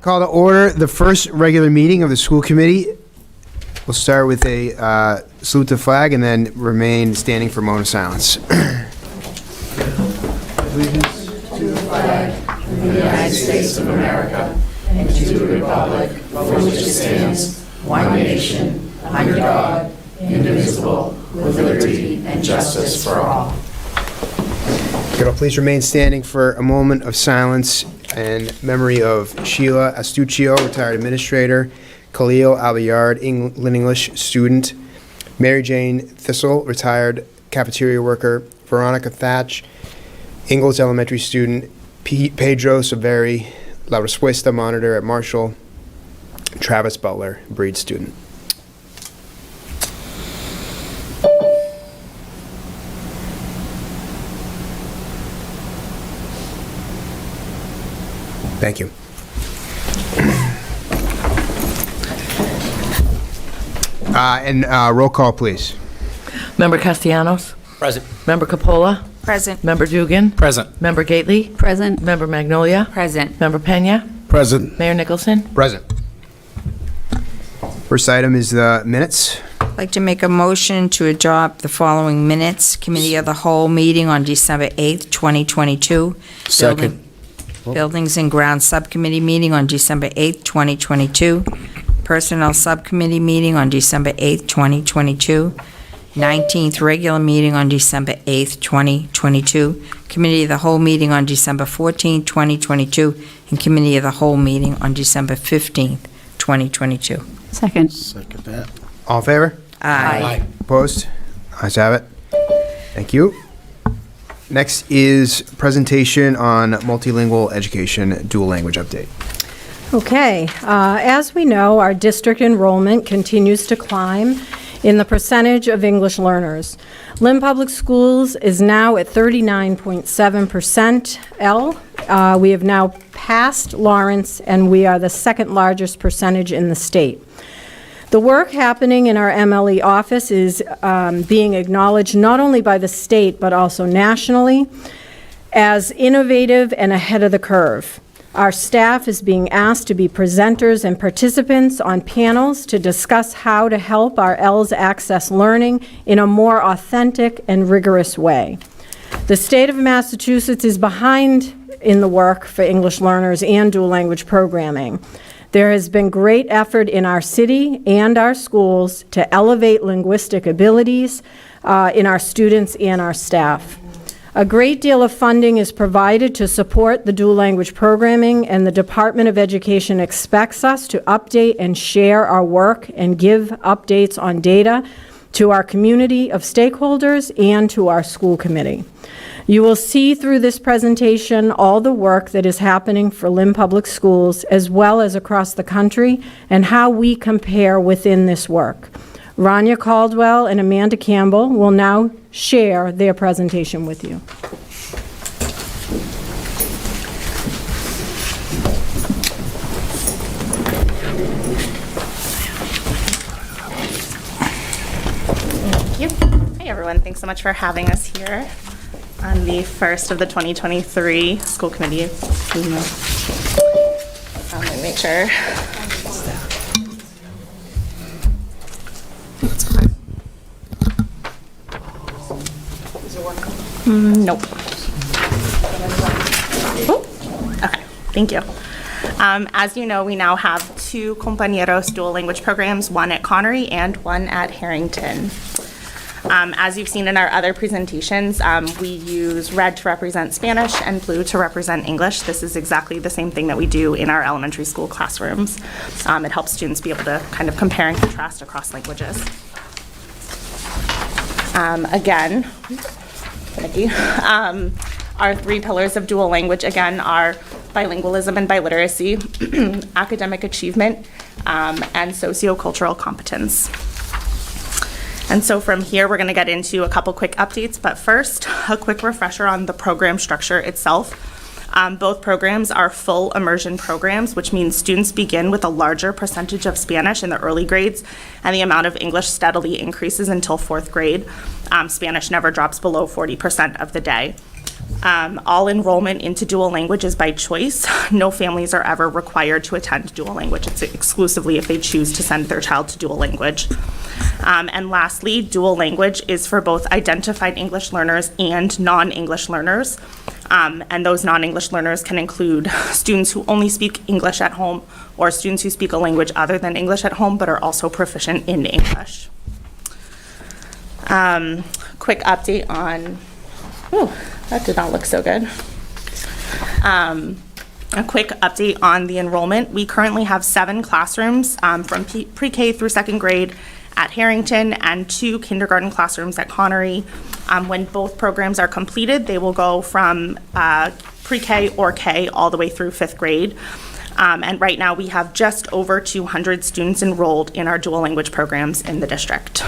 Call to order the first regular meeting of the school committee. We'll start with a salute to the flag and then remain standing for a moment of silence. Allegiance to the flag of the United States of America and to the republic for which it stands, one nation, under God, indivisible, with liberty and justice for all. Could I please remain standing for a moment of silence in memory of Sheila Astuccio, retired administrator, Khalil Albayard, Lynn English student, Mary Jane Thistle, retired cafeteria worker, Veronica Thatch, Ingalls Elementary student, Pedro Severi, La Respuesta monitor at Marshall, Travis Butler, Breed student. Thank you. Roll call, please. Member Castellanos? Present. Member Capola? Present. Member Dugan? Present. Member Gately? Present. Member Magnolia? Present. Member Pena? Present. Mayor Nicholson? Present. First item is the minutes. I'd like to make a motion to adopt the following minutes. Committee of the Whole meeting on December 8th, 2022. Second. Buildings and Grounds Subcommittee meeting on December 8th, 2022. Personnel Subcommittee meeting on December 8th, 2022. 19th regular meeting on December 8th, 2022. Committee of the Whole meeting on December 14th, 2022. And Committee of the Whole meeting on December 15th, 2022. Second. Second that. All in favor? Aye. Opposed? Ayes have it. Thank you. Next is presentation on multilingual education dual language update. Okay, as we know, our district enrollment continues to climb in the percentage of English learners. Lynn Public Schools is now at 39.7% L. We have now passed Lawrence, and we are the second largest percentage in the state. The work happening in our MLE office is being acknowledged not only by the state but also nationally as innovative and ahead of the curve. Our staff is being asked to be presenters and participants on panels to discuss how to help our ELs access learning in a more authentic and rigorous way. The state of Massachusetts is behind in the work for English learners and dual language programming. There has been great effort in our city and our schools to elevate linguistic abilities in our students and our staff. A great deal of funding is provided to support the dual language programming, and the Department of Education expects us to update and share our work and give updates on data to our community of stakeholders and to our school committee. You will see through this presentation all the work that is happening for Lynn Public Schools as well as across the country and how we compare within this work. Rania Caldwell and Amanda Campbell will now share their presentation with you. Thank you. Hey everyone, thanks so much for having us here on the first of the 2023 school committee. Let me make sure. Nope. Oh, okay, thank you. As you know, we now have two Compañeros dual language programs, one at Connery and one at Harrington. As you've seen in our other presentations, we use red to represent Spanish and blue to represent English. This is exactly the same thing that we do in our elementary school classrooms. It helps students be able to kind of compare and contrast across languages. Again, our three pillars of dual language, again, are bilingualism and biliteracy, academic achievement, and sociocultural competence. And so from here, we're going to get into a couple quick updates, but first, a quick refresher on the program structure itself. Both programs are full immersion programs, which means students begin with a larger percentage of Spanish in the early grades, and the amount of English steadily increases until 4th grade. Spanish never drops below 40% of the day. All enrollment into dual language is by choice. No families are ever required to attend dual language. It's exclusively if they choose to send their child to dual language. And lastly, dual language is for both identified English learners and non-English learners. And those non-English learners can include students who only speak English at home or students who speak a language other than English at home but are also proficient in English. Quick update on, ooh, that did not look so good. A quick update on the enrollment. We currently have 7 classrooms from pre-K through 2nd grade at Harrington and 2 kindergarten classrooms at Connery. When both programs are completed, they will go from pre-K or K all the way through 5th grade. And right now we have just over 200 students enrolled in our dual language programs in the district.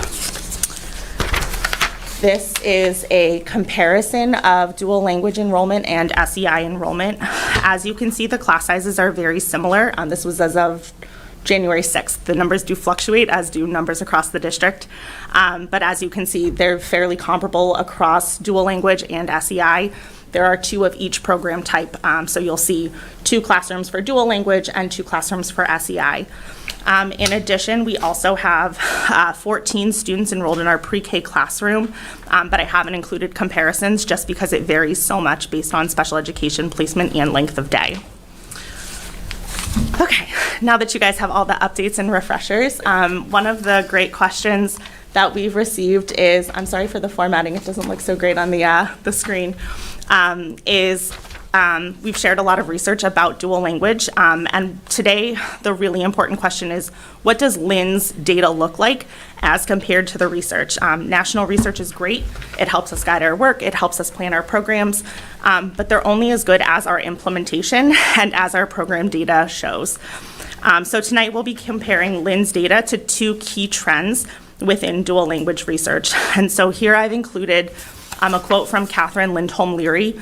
This is a comparison of dual language enrollment and SEI enrollment. As you can see, the class sizes are very similar. This was as of January 6th. The numbers do fluctuate, as do numbers across the district. But as you can see, they're fairly comparable across dual language and SEI. There are 2 of each program type. So you'll see 2 classrooms for dual language and 2 classrooms for SEI. In addition, we also have 14 students enrolled in our pre-K classroom, but I haven't included comparisons just because it varies so much based on special education placement and length of day. Okay, now that you guys have all the updates and refreshers, one of the great questions that we've received is, I'm sorry for the formatting, it doesn't look so great on the screen, we've shared a lot of research about dual language, and today the really important question is, what does Lynn's data look like as compared to the research? National research is great. It helps us guide our work. It helps us plan our programs, but they're only as good as our implementation and as our program data shows. So tonight we'll be comparing Lynn's data to 2 key trends within dual language research. And so here I've included a quote from Catherine Lindholm-Leary.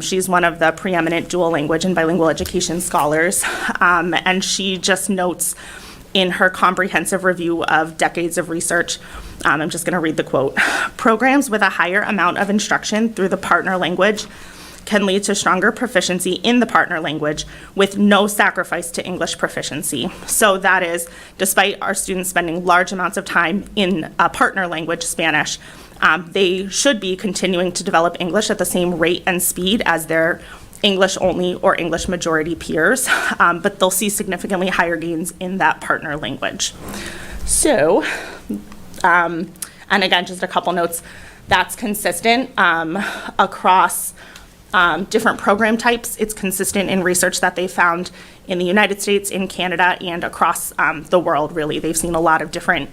She's one of the preeminent dual language and bilingual education scholars, and she just notes in her comprehensive review of decades of research, I'm just going to read the quote, "Programs with a higher amount of instruction through the partner language can lead to stronger proficiency in the partner language with no sacrifice to English proficiency." So that is, despite our students spending large amounts of time in a partner language, Spanish, they should be continuing to develop English at the same rate and speed as their English only or English majority peers, but they'll see significantly higher gains in that partner language. So, and again, just a couple notes, that's consistent across different program types. It's consistent in research that they found in the United States, in Canada, and across the world, really. They've seen a lot of different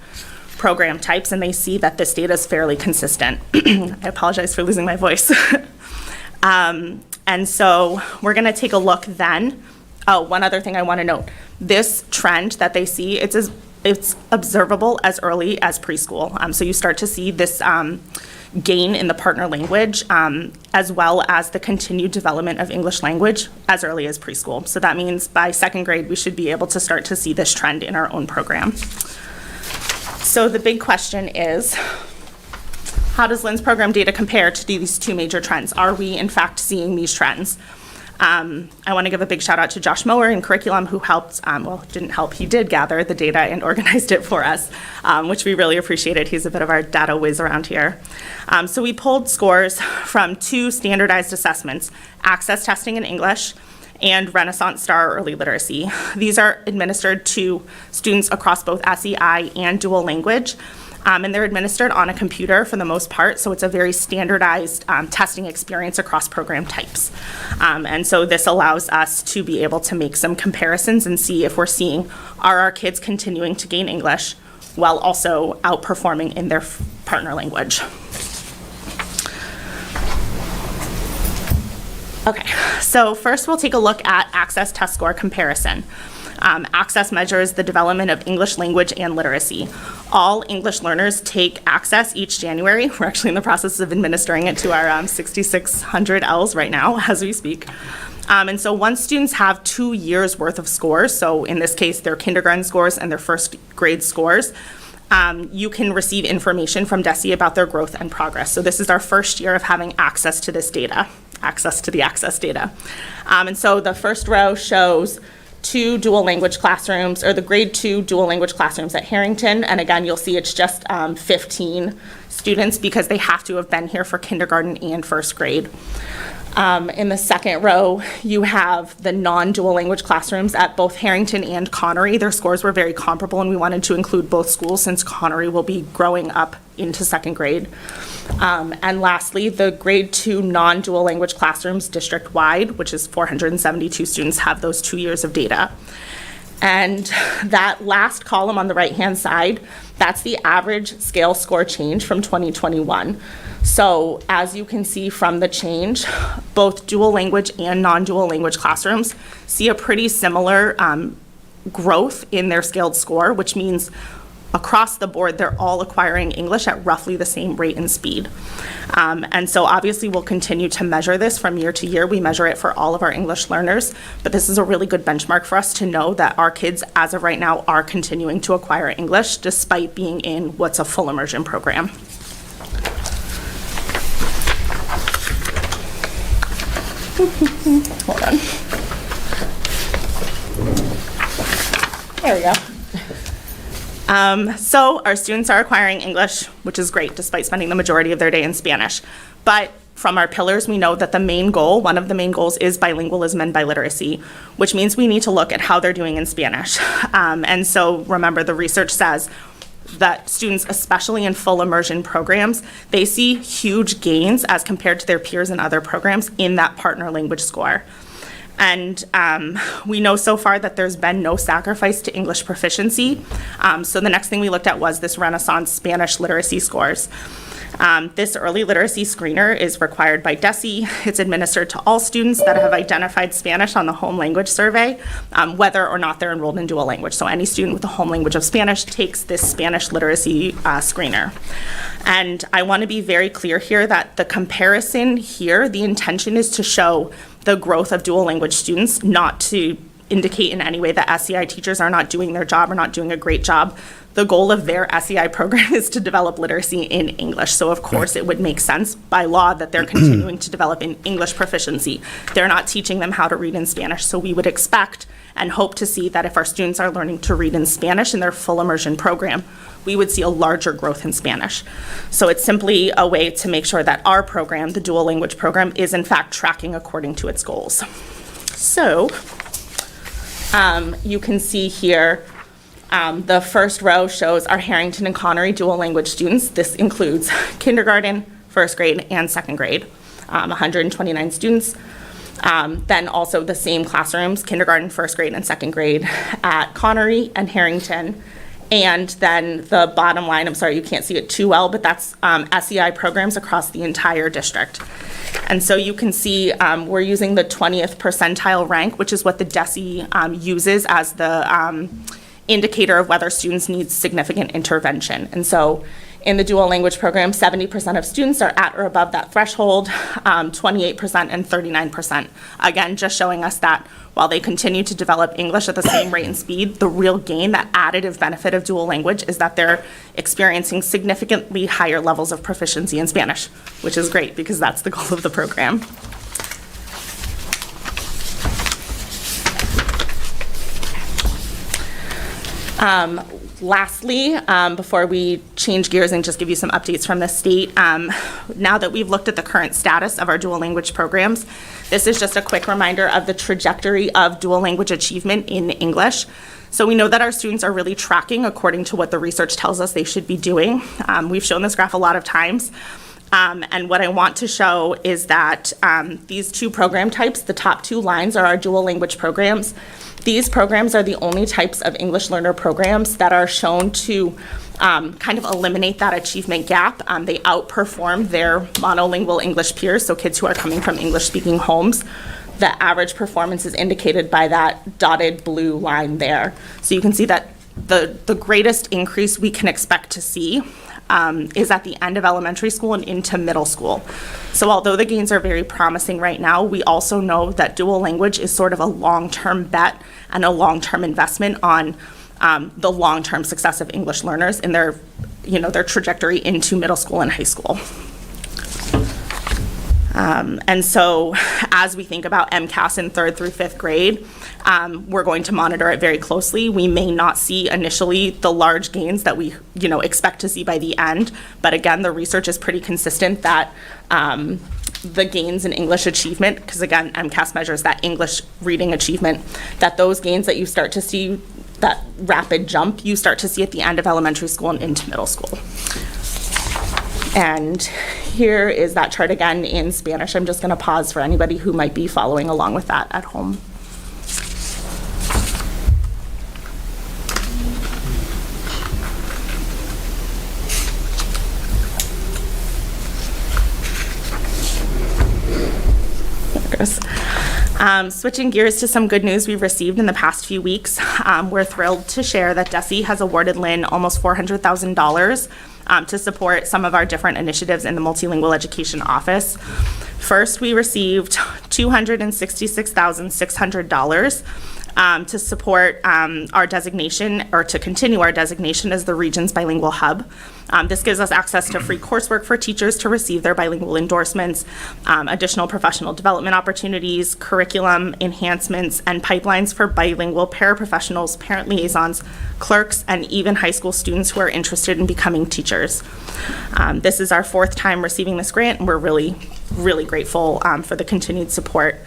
program types, and they see that this data is fairly consistent. I apologize for losing my voice. And so we're going to take a look then. Oh, one other thing I want to note. This trend that they see, it's observable as early as preschool. So you start to see this gain in the partner language, as well as the continued development of English language as early as preschool. So that means by 2nd grade, we should be able to start to see this trend in our own program. So the big question is, how does Lynn's program data compare to these 2 major trends? Are we, in fact, seeing these trends? I want to give a big shout out to Josh Mower in curriculum, who helped, didn't help, he did gather the data and organized it for us, which we really appreciated. He's a bit of our data whiz around here. So we pulled scores from 2 standardized assessments, Access Testing in English and Renaissance Star Early Literacy. These are administered to students across both SEI and dual language. And they're administered on a computer for the most part, so it's a very standardized testing experience across program types. And so this allows us to be able to make some comparisons and see if we're seeing, are our kids continuing to gain English while also outperforming in their partner language. Okay, so first we'll take a look at Access Test Score comparison. Access measures the development of English language and literacy. All English learners take Access each January. We're actually in the process of administering it to our 6,600 Ls right now as we speak. And so once students have 2 years worth of scores, so in this case their kindergarten scores and their 1st grade scores, you can receive information from DESE about their growth and progress. So this is our 1st year of having access to this data. access to the access data. And so the first row shows 2 dual language classrooms, or the grade 2 dual language classrooms at Harrington. And again, you'll see it's just 15 students because they have to have been here for kindergarten and first grade. In the second row, you have the non-dual language classrooms at both Harrington and Connery. Their scores were very comparable, and we wanted to include both schools since Connery will be growing up into second grade. And lastly, the grade 2 non-dual language classrooms district-wide, which is 472 students, have those 2 years of data. And that last column on the right-hand side, that's the average scale score change from 2021. So as you can see from the change, both dual language and non-dual language classrooms see a pretty similar growth in their scaled score, which means across the board, they're all acquiring English at roughly the same rate and speed. And so obviously we'll continue to measure this from year to year. We measure it for all of our English learners, but this is a really good benchmark for us to know that our kids, as of right now, are continuing to acquire English despite being in what's a full immersion program. Hold on. There we go. So our students are acquiring English, which is great, despite spending the majority of their day in Spanish. But from our pillars, we know that the main goal, one of the main goals, is bilingualism and biliteracy, which means we need to look at how they're doing in Spanish. And so remember, the research says that students, especially in full immersion programs, they see huge gains as compared to their peers in other programs in that partner language score. And we know so far that there's been no sacrifice to English proficiency. So the next thing we looked at was this Renaissance Spanish literacy scores. This early literacy screener is required by DESE. It's administered to all students that have identified Spanish on the home language survey, whether or not they're enrolled in dual language. So any student with a home language of Spanish takes this Spanish literacy screener. And I want to be very clear here that the comparison here, the intention is to show the growth of dual language students, not to indicate in any way that SEI teachers are not doing their job or not doing a great job. The goal of their SEI program is to develop literacy in English. So of course it would make sense by law that they're continuing to develop in English proficiency. They're not teaching them how to read in Spanish. So we would expect and hope to see that if our students are learning to read in Spanish in their full immersion program, we would see a larger growth in Spanish. So it's simply a way to make sure that our program, the dual language program, is in fact tracking according to its goals. So you can see here, the first row shows our Harrington and Connery dual language students. This includes kindergarten, first grade, and second grade, 129 students. Then also the same classrooms, kindergarten, first grade, and second grade at Connery and Harrington. And then the bottom line, I'm sorry, you can't see it too well, but that's SEI programs across the entire district. And so you can see we're using the 20th percentile rank, which is what the DESE uses as the indicator of whether students need significant intervention. And so in the dual language program, 70% of students are at or above that threshold, 28% and 39%. Again, just showing us that while they continue to develop English at the same rate and speed, the real gain, that additive benefit of dual language, is that they're experiencing significantly higher levels of proficiency in Spanish, which is great because that's the goal of the program. Lastly, before we change gears and just give you some updates from the state, now that we've looked at the current status of our dual language programs, this is just a quick reminder of the trajectory of dual language achievement in English. So we know that our students are really tracking according to what the research tells us they should be doing. We've shown this graph a lot of times. And what I want to show is that these two program types, the top two lines, are our dual language programs. These programs are the only types of English learner programs that are shown to kind of eliminate that achievement gap. They outperform their monolingual English peers, so kids who are coming from English-speaking homes. The average performance is indicated by that dotted blue line there. So you can see that the greatest increase we can expect to see is at the end of elementary school and into middle school. So although the gains are very promising right now, we also know that dual language is sort of a long-term bet and a long-term investment on the long-term success of English learners in their, their trajectory into middle school and high school. And so as we think about MCAS in 3rd through 5th grade, we're going to monitor it very closely. We may not see initially the large gains that we, expect to see by the end. But again, the research is pretty consistent that the gains in English achievement, because again, MCAS measures that English reading achievement, that those gains that you start to see, that rapid jump, you start to see at the end of elementary school and into middle school. And here is that chart again in Spanish. I'm just going to pause for anybody who might be following along with that at home. Switching gears to some good news we've received in the past few weeks, we're thrilled to share that DESE has awarded Lynn almost $400,000 to support some of our different initiatives in the multilingual education office. First, we received $266,600 to support our designation, or to continue our designation as the region's bilingual hub. This gives us access to free coursework for teachers to receive their bilingual endorsements, additional professional development opportunities, curriculum enhancements, and pipelines for bilingual paraprofessionals, parent liaisons, clerks, and even high school students who are interested in becoming teachers. This is our 4th time receiving this grant, and we're really, really grateful for the continued support.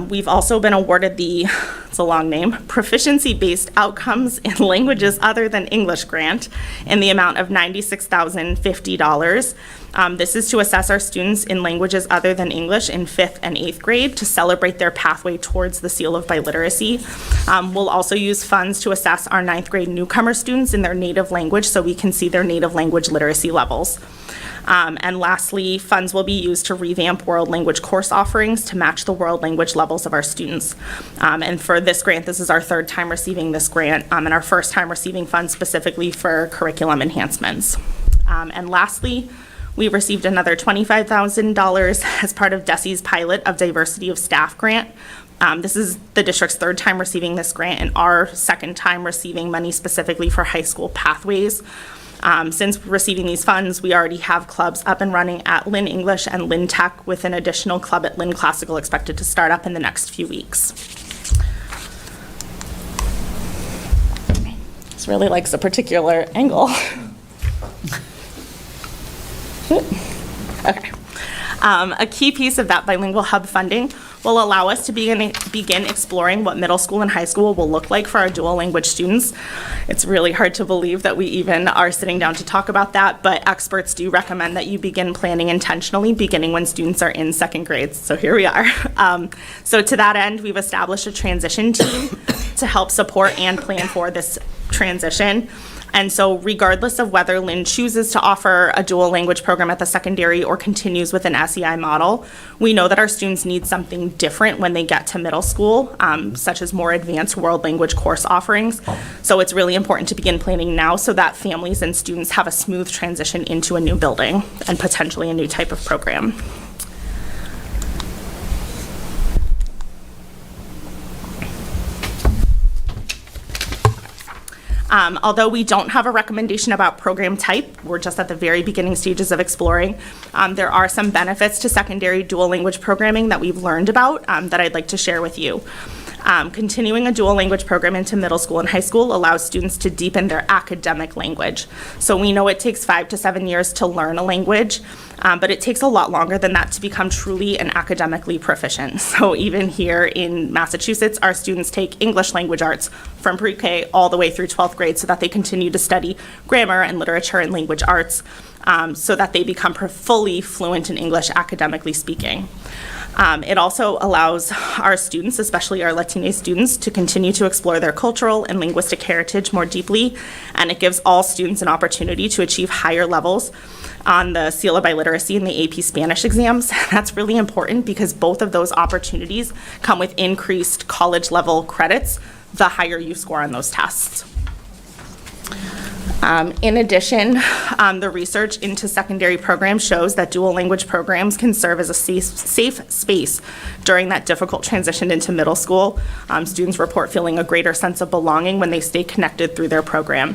We've also been awarded the, it's a long name, Proficiency-Based Outcomes in Languages Other Than English grant in the amount of $96,050. This is to assess our students in languages other than English in 5th and 8th grade to celebrate their pathway towards the seal of biliteracy. We'll also use funds to assess our 9th grade newcomer students in their native language so we can see their native language literacy levels. And lastly, funds will be used to revamp world language course offerings to match the world language levels of our students. And for this grant, this is our 3rd time receiving this grant, and our 1st time receiving funds specifically for curriculum enhancements. And lastly, we received another $25,000 as part of DESE's pilot of diversity of staff grant. This is the district's 3rd time receiving this grant and our 2nd time receiving money specifically for high school pathways. Since receiving these funds, we already have clubs up and running at Lynn English and Lynn Tech, with an additional club at Lynn Classical expected to start up in the next few weeks. This really likes a particular angle. Okay. A key piece of that bilingual hub funding will allow us to begin exploring what middle school and high school will look like for our dual language students. It's really hard to believe that we even are sitting down to talk about that, but experts do recommend that you begin planning intentionally, beginning when students are in 2nd grade. So here we are. So to that end, we've established a transition team to help support and plan for this transition. And so regardless of whether Lynn chooses to offer a dual language program at the secondary or continues with an SEI model, we know that our students need something different when they get to middle school, such as more advanced world language course offerings. So it's really important to begin planning now so that families and students have a smooth transition into a new building and potentially a new type of program. Although we don't have a recommendation about program type, we're just at the very beginning stages of exploring, there are some benefits to secondary dual language programming that we've learned about that I'd like to share with you. Continuing a dual language program into middle school and high school allows students to deepen their academic language. So we know it takes 5 to 7 years to learn a language, but it takes a lot longer than that to become truly and academically proficient. So even here in Massachusetts, our students take English language arts from pre-K all the way through 12th grade so that they continue to study grammar and literature and language arts so that they become fully fluent in English academically speaking. It also allows our students, especially our Latino students, to continue to explore their cultural and linguistic heritage more deeply, and it gives all students an opportunity to achieve higher levels on the Seal of Biliteracy and the AP Spanish exams. That's really important because both of those opportunities come with increased college-level credits the higher you score on those tests. In addition, the research into secondary programs shows that dual language programs can serve as a safe space during that difficult transition into middle school. Students report feeling a greater sense of belonging when they stay connected through their program.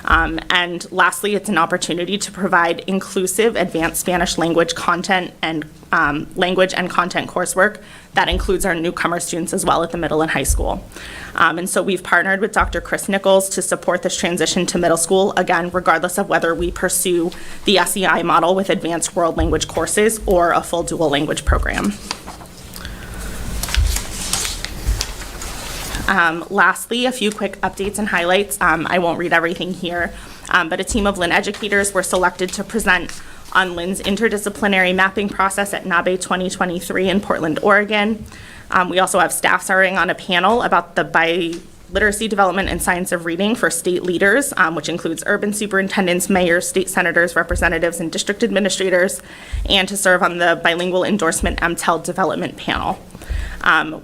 And lastly, it's an opportunity to provide inclusive advanced Spanish language content and language and content coursework that includes our newcomer students as well at the middle and high school. And so we've partnered with Dr. Chris Nichols to support this transition to middle school, again, regardless of whether we pursue the SEI model with advanced world language courses or a full dual language program. Lastly, a few quick updates and highlights. I won't read everything here, but a team of Lynn educators were selected to present on Lynn's interdisciplinary mapping process at NABE 2023 in Portland, Oregon. We also have staff starting on a panel about the biliteracy development and science of reading for state leaders, which includes urban superintendents, mayors, state senators, representatives, and district administrators, and to serve on the bilingual endorsement MTEL development panel.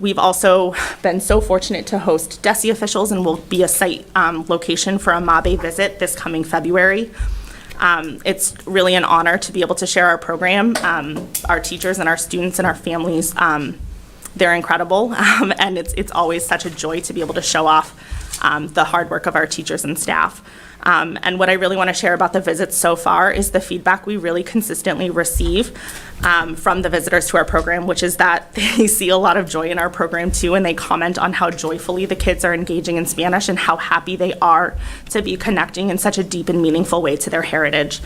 We've also been so fortunate to host DESE officials and will be a site location for a MABE visit this coming February. It's really an honor to be able to share our program. Our teachers and our students and our families, they're incredible, and it's always such a joy to be able to show off the hard work of our teachers and staff. And what I really want to share about the visits so far is the feedback we really consistently receive from the visitors to our program, which is that they see a lot of joy in our program too, and they comment on how joyfully the kids are engaging in Spanish and how happy they are to be connecting in such a deep and meaningful way to their heritage.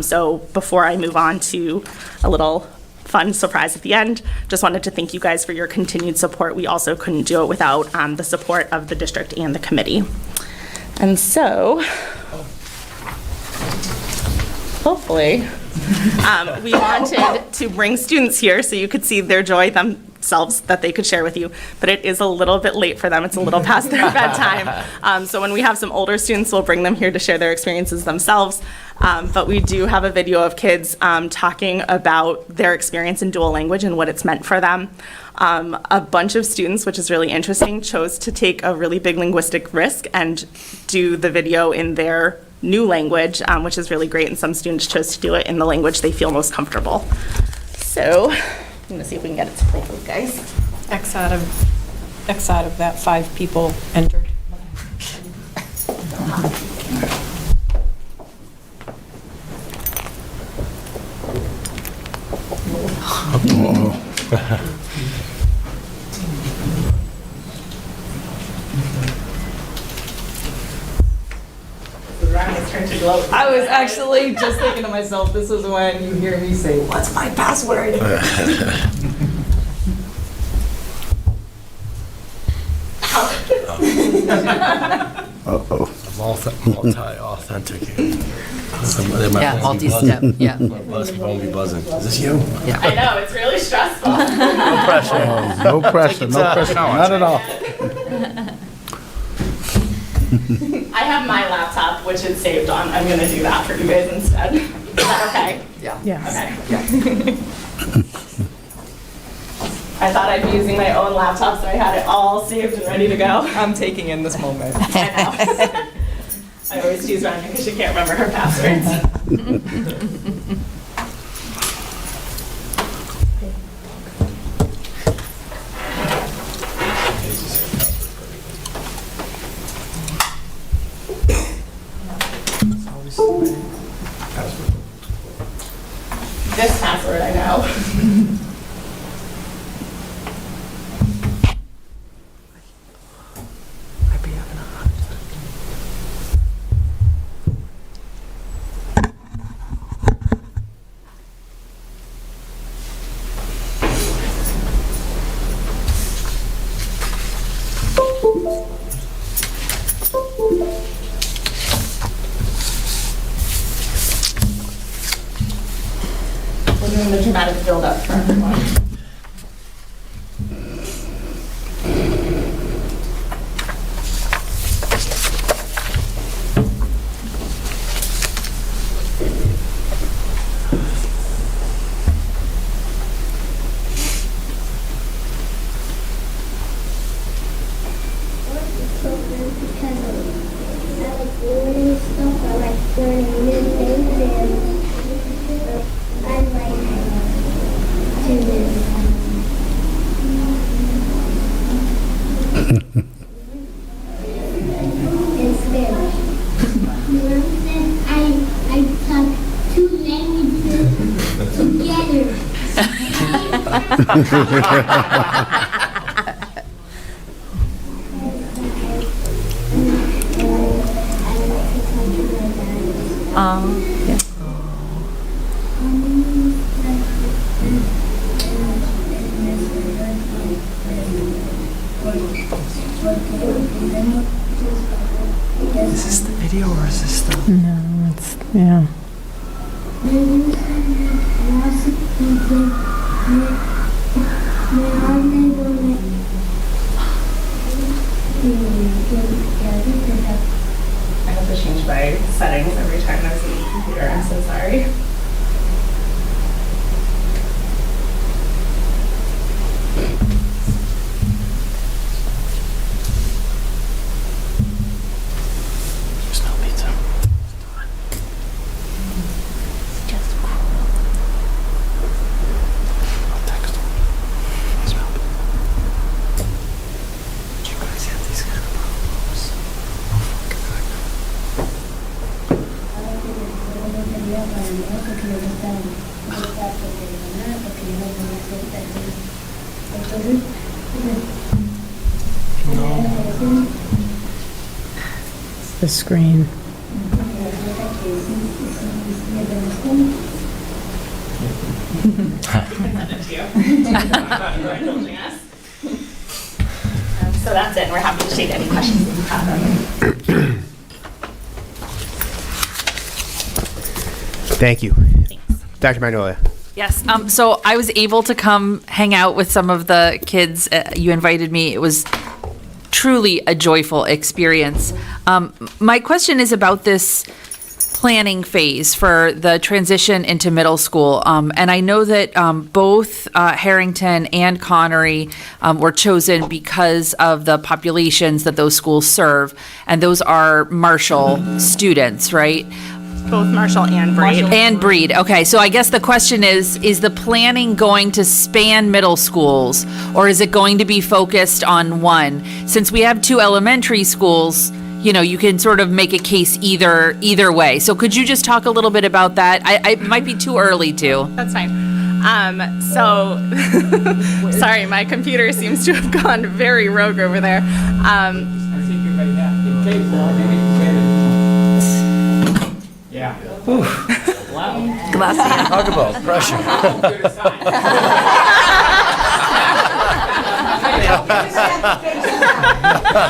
So before I move on to a little fun surprise at the end, just wanted to thank you guys for your continued support. We also couldn't do it without the support of the district and the committee. And so, hopefully, we wanted to bring students here so you could see their joy themselves that they could share with you, but it is a little bit late for them. It's a little past their bedtime. So when we have some older students, we'll bring them here to share their experiences themselves. But we do have a video of kids talking about their experience in dual language and what it's meant for them. A bunch of students, which is really interesting, chose to take a really big linguistic risk and do the video in their new language, which is really great, and some students chose to do it in the language they feel most comfortable. So I'm going to see if we can get it to play for you guys. X out of that 5 people entered. I was actually just thinking to myself, this is when you hear me say, "What's my password?" Multi-authenticated. Yeah, multi-step, yeah. My phone be buzzing. Is this you? I know, it's really stressful. No pressure. No pressure, no pressure, not at all. I have my laptop, which it's saved on. I'm going to do that for you guys instead. Is that okay? Yes. Okay. I thought I'd be using my own laptop, so I had it all saved and ready to go. I'm taking in this moment. I know. I always choose Ryan because she can't remember her passwords. This password I know. We're doing the dramatic build-up for everyone. Learning stuff, I like learning new things, and I like to Yeah. Is this the video or is this the? No, it's, yeah. I have to change my settings every time I see the computer. I'm so sorry. Smell pizza. I'll text them. Smell pizza. Do you guys have these kind of problems? Oh, fuck. The screen. So that's it. We're happy to take any questions that you have. Thank you. Dr. Magnolia. Yes, so I was able to come hang out with some of the kids. You invited me. It was truly a joyful experience. My question is about this planning phase for the transition into middle school. And I know that both Harrington and Connery were chosen because of the populations that those schools serve. And those are Marshall students, right? Both Marshall and Breed. And Breed. Okay, so I guess the question is the planning going to span middle schools, or is it going to be focused on one? Since we have two elementary schools, you know, you can sort of make a case either way. So could you just talk a little bit about that? It might be too early to. That's fine. So, sorry, my computer seems to have gone very rogue over there. Talk about pressure.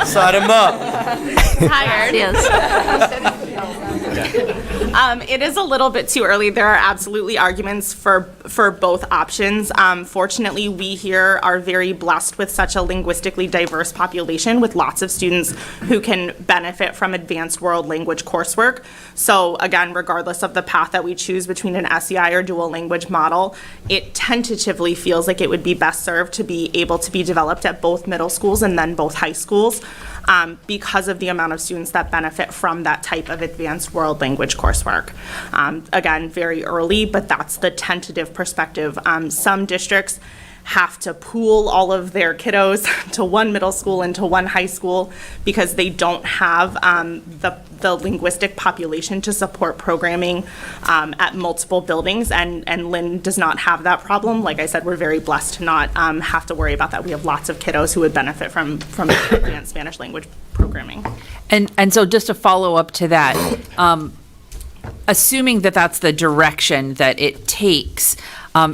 Sign him up. Tired. It is a little bit too early. There are absolutely arguments for both options. Fortunately, we here are very blessed with such a linguistically diverse population with lots of students who can benefit from advanced world language coursework. So again, regardless of the path that we choose between an SEI or dual language model, it tentatively feels like it would be best served to be able to be developed at both middle schools and then both high schools. Because of the amount of students that benefit from that type of advanced world language coursework. Again, very early, but that's the tentative perspective. Some districts have to pool all of their kiddos to one middle school and to one high school because they don't have the linguistic population to support programming at multiple buildings, and Lynn does not have that problem. Like I said, we're very blessed to not have to worry about that. We have lots of kiddos who would benefit from advanced Spanish language programming. And so just to follow up to that, assuming that that's the direction that it takes,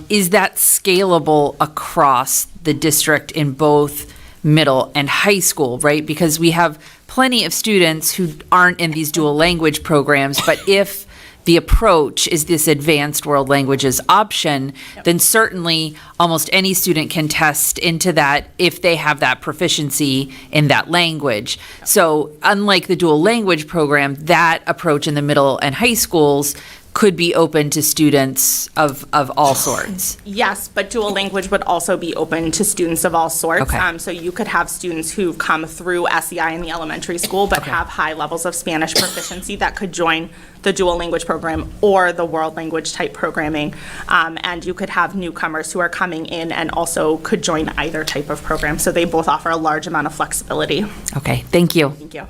is that scalable across the district in both middle and high school, right? Because we have plenty of students who aren't in these dual language programs, but if the approach is this advanced world languages option, then certainly almost any student can test into that if they have that proficiency in that language. So unlike the dual language program, that approach in the middle and high schools could be open to students of all sorts. Yes, but dual language would also be open to students of all sorts. Okay. So you could have students who've come through SEI in the elementary school but have high levels of Spanish proficiency that could join the dual language program or the world language type programming. And you could have newcomers who are coming in and also could join either type of program. So they both offer a large amount of flexibility. Okay, thank you. Thank you.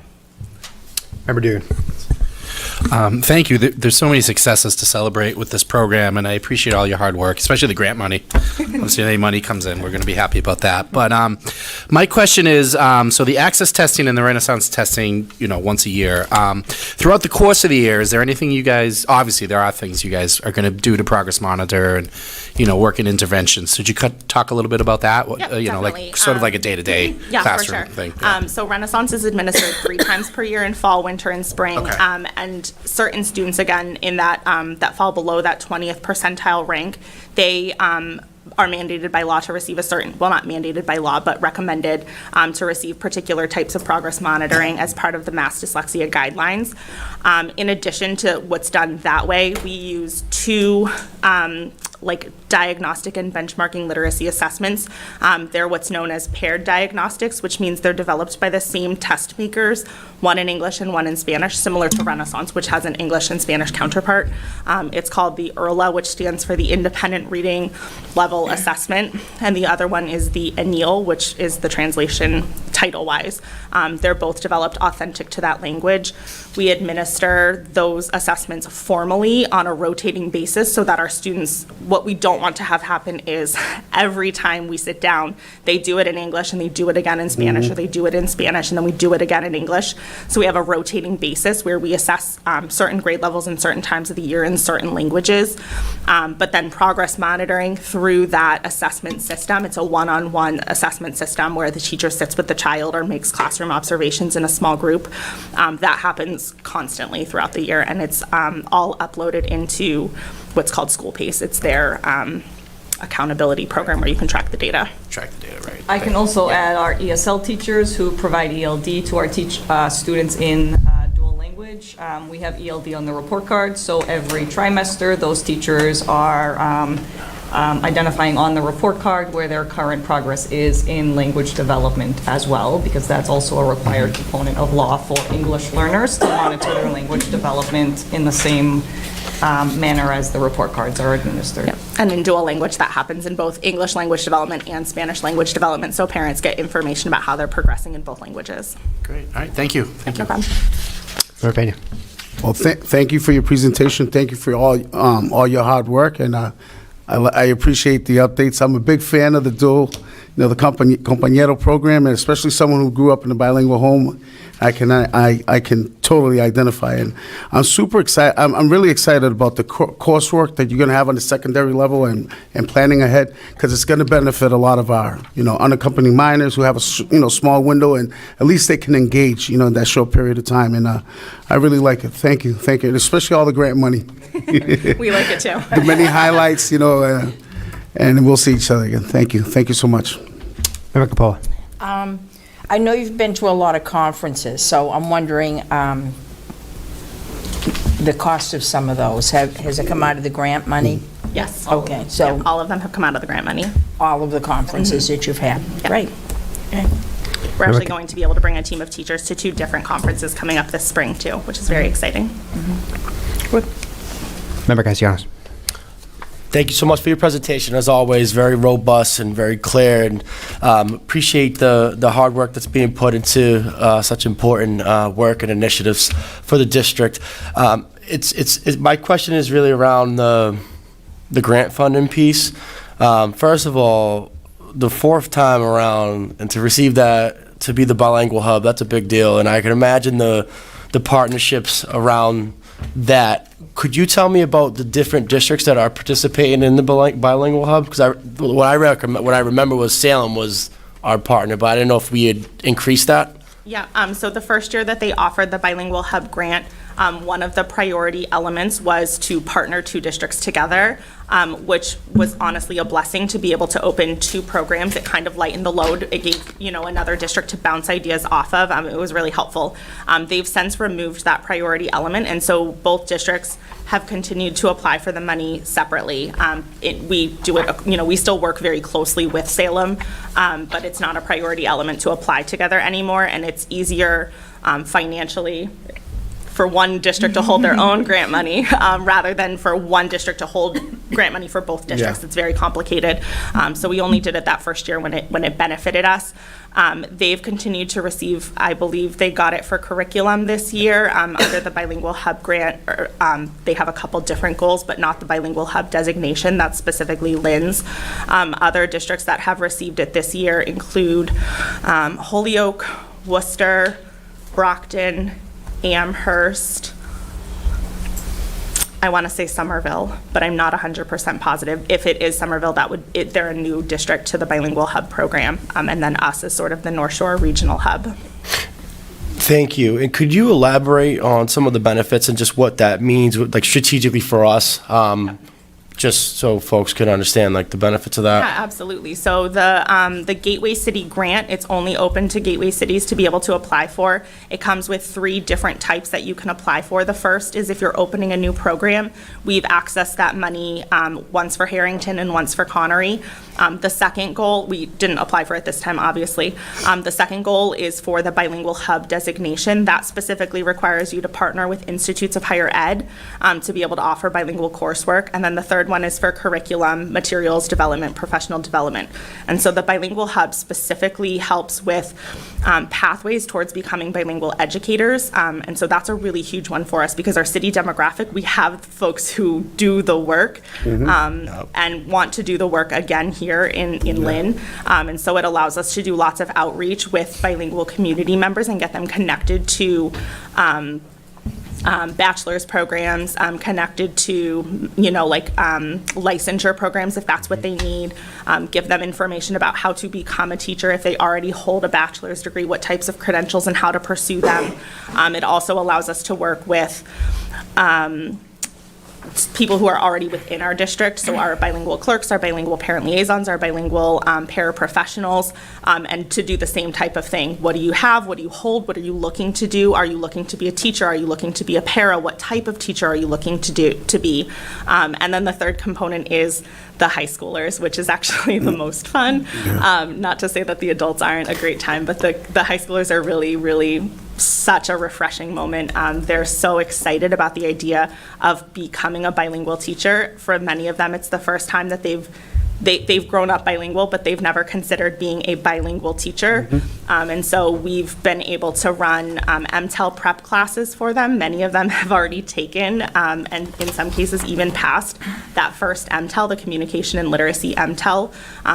Member Dune. Thank you. There's so many successes to celebrate with this program, and I appreciate all your hard work, especially the grant money. Once any money comes in, we're going to be happy about that. But my question is, so the access testing and the Renaissance testing, once a year. Throughout the course of the year, is there anything you guys, obviously there are things you guys are going to do to progress monitor and, work in interventions. So could you talk a little bit about that? Yep, definitely. Like sort of like a day-to-day classroom thing. So Renaissance is administered 3 times per year in fall, winter, and spring. Okay. And certain students, again, in that that fall below that 20th percentile rank, they are mandated by law to receive a certain, well, not mandated by law, but recommended to receive particular types of progress monitoring as part of the Mass Dyslexia Guidelines. In addition to what's done that way, we use 2 diagnostic and benchmarking literacy assessments. They're what's known as paired diagnostics, which means they're developed by the same test makers, one in English and one in Spanish, similar to Renaissance, which has an English and Spanish counterpart. It's called the IRLA, which stands for the Independent Reading Level Assessment, and the other one is the ANEAL, which is the translation title-wise. They're both developed authentic to that language. We administer those assessments formally on a rotating basis so that our students, what we don't want to have happen is every time we sit down, they do it in English and they do it again in Spanish, or they do it in Spanish and then we do it again in English. So we have a rotating basis where we assess certain grade levels in certain times of the year in certain languages. But then progress monitoring through that assessment system, it's a one-on-one assessment system where the teacher sits with the child or makes classroom observations in a small group. That happens constantly throughout the year, and it's all uploaded into what's called School Pace. It's their accountability program where you can track the data. Track the data, right. I can also add our ESL teachers who provide ELD to our students in dual language. We have ELD on the report card, so every trimester, those teachers are identifying on the report card where their current progress is in language development as well, because that's also a required component of law for English learners to monitor their language development in the same manner as the report cards are administered. Yep. And in dual language, that happens in both English language development and Spanish language development, so parents get information about how they're progressing in both languages. Great. All right. Thank you. Thank you. No problem. Member Pena. Well, thank you for your presentation. Thank you for all your hard work, and I appreciate the updates. I'm a big fan of the dual, the Compañero program, and especially someone who grew up in a bilingual home. I can totally identify, and I'm super excited. I'm really excited about the coursework that you're going to have on the secondary level and planning ahead, because it's going to benefit a lot of our unaccompanied minors who have a small window, and at least they can engage in that short period of time. And I really like it. Thank you, and especially all the grant money. We like it too. The many highlights, and we'll see each other again. Thank you so much. Member Capola. I know you've been to a lot of conferences, so I'm wondering the cost of some of those. Has it come out of the grant money? Yes. Okay, so all of them have come out of the grant money. all of the conferences that you've had? Yep. Great. Okay. We're actually going to be able to bring a team of teachers to 2 different conferences coming up this spring too, which is very exciting. Member Castellanos. Thank you so much for your presentation. As always, very robust and very clear, and appreciate the hard work that's being put into such important work and initiatives for the district. My question is really around the grant funding piece. First of all, the 4th time around, and to receive that, to be the bilingual hub, that's a big deal, and I can imagine the partnerships around that. Could you tell me about the different districts that are participating in the bilingual hub? Because what I remember was Salem was our partner, but I didn't know if we had increased that. Yeah, so the first year that they offered the bilingual hub grant, one of the priority elements was to partner 2 districts together, which was honestly a blessing to be able to open 2 programs. It kind of lightened the load. It gave, another district to bounce ideas off of. It was really helpful. They've since removed that priority element, and so both districts have continued to apply for the money separately. We do it, we still work very closely with Salem, but it's not a priority element to apply together anymore, and it's easier financially for one district to hold their own grant money rather than for one district to hold grant money for both districts. Yeah. It's very complicated. So we only did it that first year when it benefited us. They've continued to receive, I believe they got it for curriculum this year under the Bilingual Hub grant. They have a couple different goals, but not the Bilingual Hub designation. That's specifically Lynn's. Other districts that have received it this year include Holyoke, Worcester, Brockton, Amherst, I want to say Somerville, but I'm not 100% positive. If it is Somerville, they're a new district to the Bilingual Hub program, and then us as sort of the North Shore Regional Hub. Thank you. And could you elaborate on some of the benefits and just what that means, like strategically for us, just so folks can understand like the benefits of that? Yeah, absolutely. So the Gateway City grant, it's only open to gateway cities to be able to apply for. It comes with 3 different types that you can apply for. The first is if you're opening a new program. We've accessed that money once for Harrington and once for Connery. The second goal, we didn't apply for it this time, obviously. The second goal is for the Bilingual Hub designation. That specifically requires you to partner with institutes of higher ed to be able to offer bilingual coursework. And then the third one is for curriculum, materials development, professional development. And so the Bilingual Hub specifically helps with pathways towards becoming bilingual educators. And so that's a really huge one for us because our city demographic, we have folks who do the work and want to do the work again here in Lynn. And so it allows us to do lots of outreach with bilingual community members and get them connected to bachelor's programs, connected to, licensure programs if that's what they need, give them information about how to become a teacher if they already hold a bachelor's degree, what types of credentials and how to pursue them. It also allows us to work with people who are already within our district, so our bilingual clerks, our bilingual parent liaisons, our bilingual paraprofessionals, and to do the same type of thing. What do you have? What do you hold? What are you looking to do? Are you looking to be a teacher? Are you looking to be a para? What type of teacher are you looking to be? And then the third component is the high schoolers, which is actually the most fun. Not to say that the adults aren't a great time, but the high schoolers are really, really such a refreshing moment. They're so excited about the idea of becoming a bilingual teacher. For many of them, it's the first time that they've grown up bilingual, but they've never considered being a bilingual teacher. And so we've been able to run MTEL prep classes for them. Many of them have already taken, and in some cases even passed, that first MTEL, the Communication and Literacy MTEL,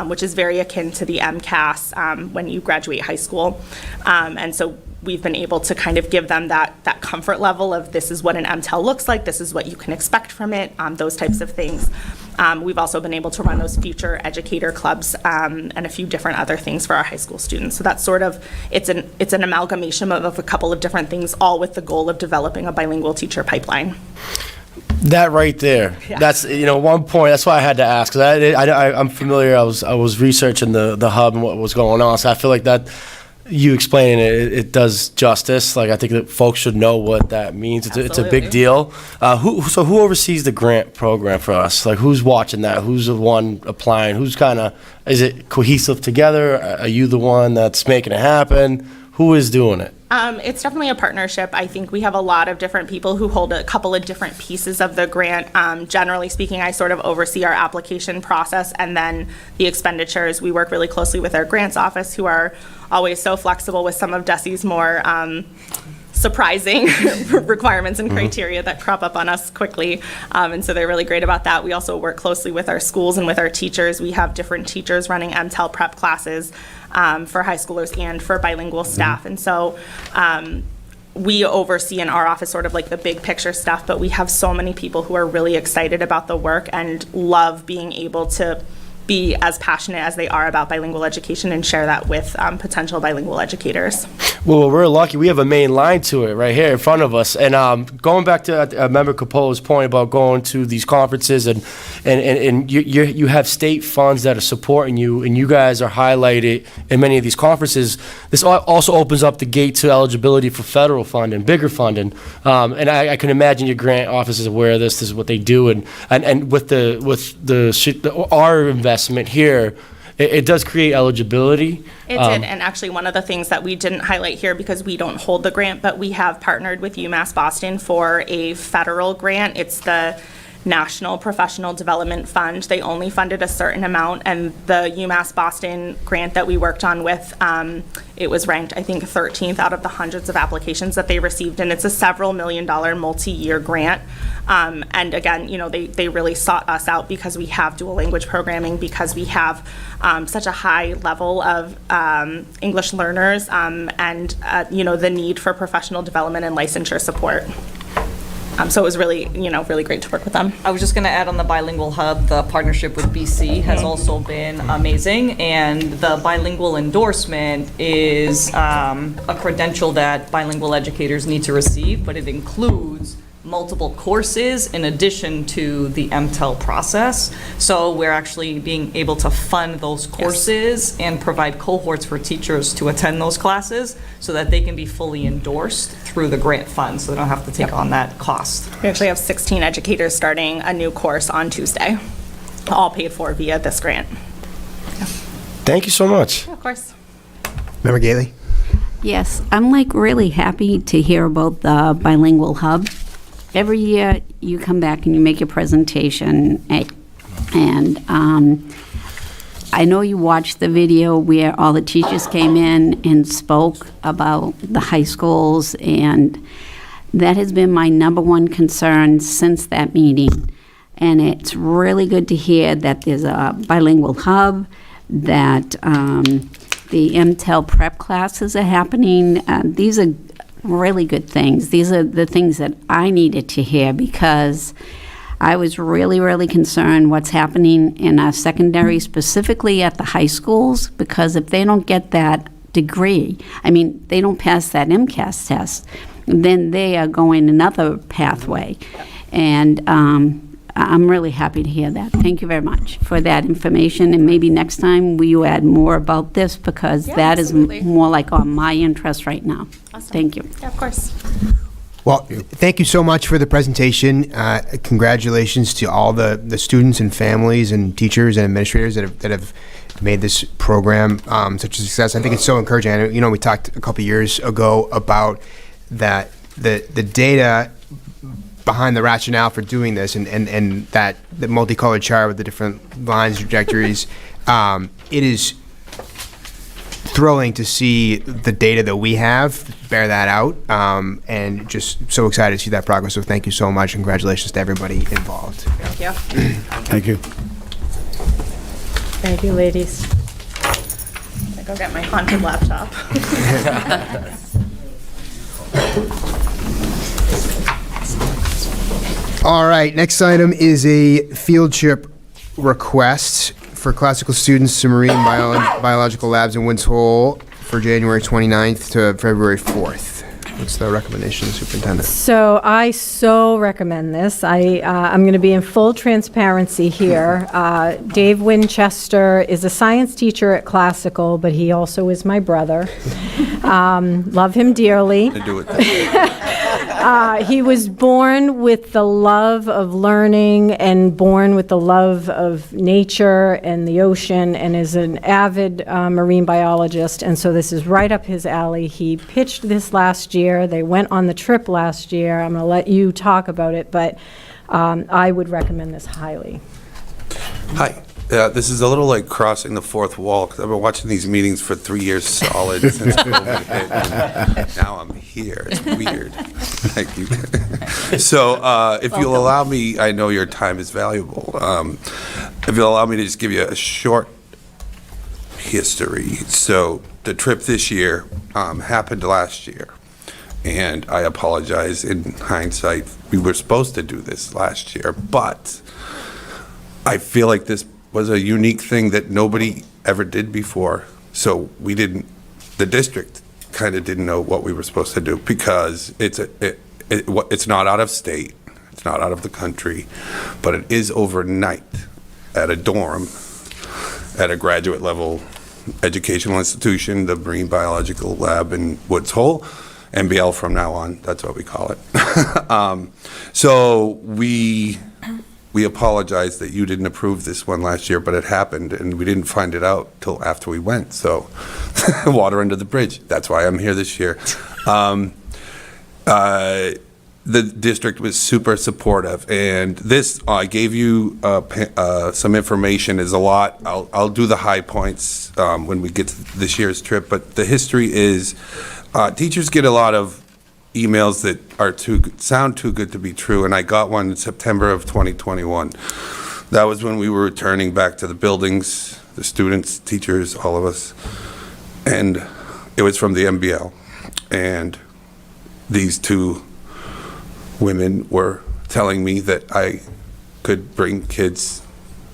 which is very akin to the MCAS when you graduate high school. And so we've been able to kind of give them that comfort level of this is what an MTEL looks like, this is what you can expect from it, those types of things. We've also been able to run those future educator clubs and a few different other things for our high school students. So that's sort of, it's an amalgamation of a couple of different things, all with the goal of developing a bilingual teacher pipeline. That right there. Yeah. That's, one point. That's why I had to ask. 'Cause I'm familiar. I was researching the hub and what was going on. So I feel like that you explaining it does justice. Like I think that folks should know what that means. It's a big deal. Who oversees the grant program for us? Like who's watching that? Who's the one applying? Who's is it cohesive together? Are you the one that's making it happen? Who is doing it? It's definitely a partnership. I think we have a lot of different people who hold a couple of different pieces of the grant. Generally speaking, I sort of oversee our application process and then the expenditures. We work really closely with our grants office, who are always so flexible with some of DESE's more surprising requirements and criteria that crop up on us quickly. And so they're really great about that. We also work closely with our schools and with our teachers. We have different teachers running MTEL prep classes for high schoolers and for bilingual staff. And so we oversee in our office sort of like the big picture stuff, but we have so many people who are really excited about the work and love being able to be as passionate as they are about bilingual education and share that with potential bilingual educators. Well, we're lucky. We have a main line to it right here in front of us. And going back to Member Capo's point about going to these conferences and you have state funds that are supporting you, and you guys are highlighted in many of these conferences. This also opens up the gate to eligibility for federal funding, bigger funding. And I can imagine your grant office is aware of this. This is what they do. And with our investment here, it does create eligibility. It did, and actually one of the things that we didn't highlight here because we don't hold the grant, but we have partnered with UMass Boston for a federal grant. It's the national professional development fund. They only funded a certain amount, and the UMass Boston grant that we worked on with, it was ranked, I think, 13th out of the hundreds of applications that they received, and it's a several $million multi-year grant. And again, they really sought us out because we have dual language programming, because we have such a high level of English learners, and the need for professional development and licensure support. So it was really, really great to work with them. I was just going to add on the bilingual hub, the partnership with BC has also been amazing, and the bilingual endorsement is a credential that bilingual educators need to receive, but it includes multiple courses in addition to the MTEL process. So we're actually being able to fund those courses and provide cohorts for teachers to attend those classes so that they can be fully endorsed through the grant fund, so they don't have to take on that cost. We actually have 16 educators starting a new course on Tuesday, all paid for via this grant. Thank you so much. Yeah, of course. Member Gately? Yes, I'm really happy to hear about the bilingual hub. Every year you come back and you make your presentation, and I know you watched the video where all the teachers came in and spoke about the high schools, and that has been my number one concern since that meeting. And it's really good to hear that there's a bilingual hub, that the MTEL prep classes are happening. These are really good things. These are the things that I needed to hear, because I was really, really concerned what's happening in our secondary, specifically at the high schools, because if they don't get that degree, they don't pass that MCAS test, then they are going another pathway. And I'm really happy to hear that. Thank you very much for that information, and maybe next time will you add more about this, because that absolutely. is more like on my interest right now. Awesome. Thank you. Yeah, of course. Well, thank you so much for the presentation. Congratulations to all the students and families and teachers and administrators that have made this program such a success. I think it's so encouraging. I know, we talked a couple years ago about that the data behind the rationale for doing this, and that the multicolored chart with the different lines, trajectories. It is thrilling to see the data that we have bear that out, and just so excited to see that progress. So thank you so much. Congratulations to everybody involved. Thank you. Thank you. Thank you, ladies. I go get my haunted laptop. All right, next item is a field trip request for classical students to marine biological labs in Woods Hole for January 29th to February 4th. What's the recommendation, Superintendent? So I recommend this. I'm going to be in full transparency here. Dave Winchester is a science teacher at Classical, but he also is my brother. Love him dearly. He was born with the love of learning and born with the love of nature and the ocean, and is an avid marine biologist, and so this is right up his alley. He pitched this last year. They went on the trip last year. I'm going to let you talk about it, but I would recommend this highly. Hi. This is a little like crossing the fourth wall, because I've been watching these meetings for 3 years solid since COVID hit, and now I'm here. It's weird. Thank you. So if you'll allow me, I know your time is valuable. If you'll allow me to just give you a short history. So the trip this year happened last year, and I apologize. In hindsight, we were supposed to do this last year, but I feel like this was a unique thing that nobody ever did before. So the district kind of didn't know what we were supposed to do, because it's not out of state, it's not out of the country, but it is overnight at a dorm at a graduate level educational institution, the Marine Biological Lab in Woods Hole, MBL from now on, that's what we call it. So we apologize that you didn't approve this one last year, but it happened, and we didn't find it out till after we went. So water under the bridge. That's why I'm here this year. the district was super supportive, and this, I gave you some information, is a lot. I'll do the high points when we get to this year's trip, but the history is, teachers get a lot of emails that are sound too good to be true, and I got one in September of 2021. That was when we were returning back to the buildings, the students, teachers, all of us, and it was from the MBL, and these two women were telling me that I could bring kids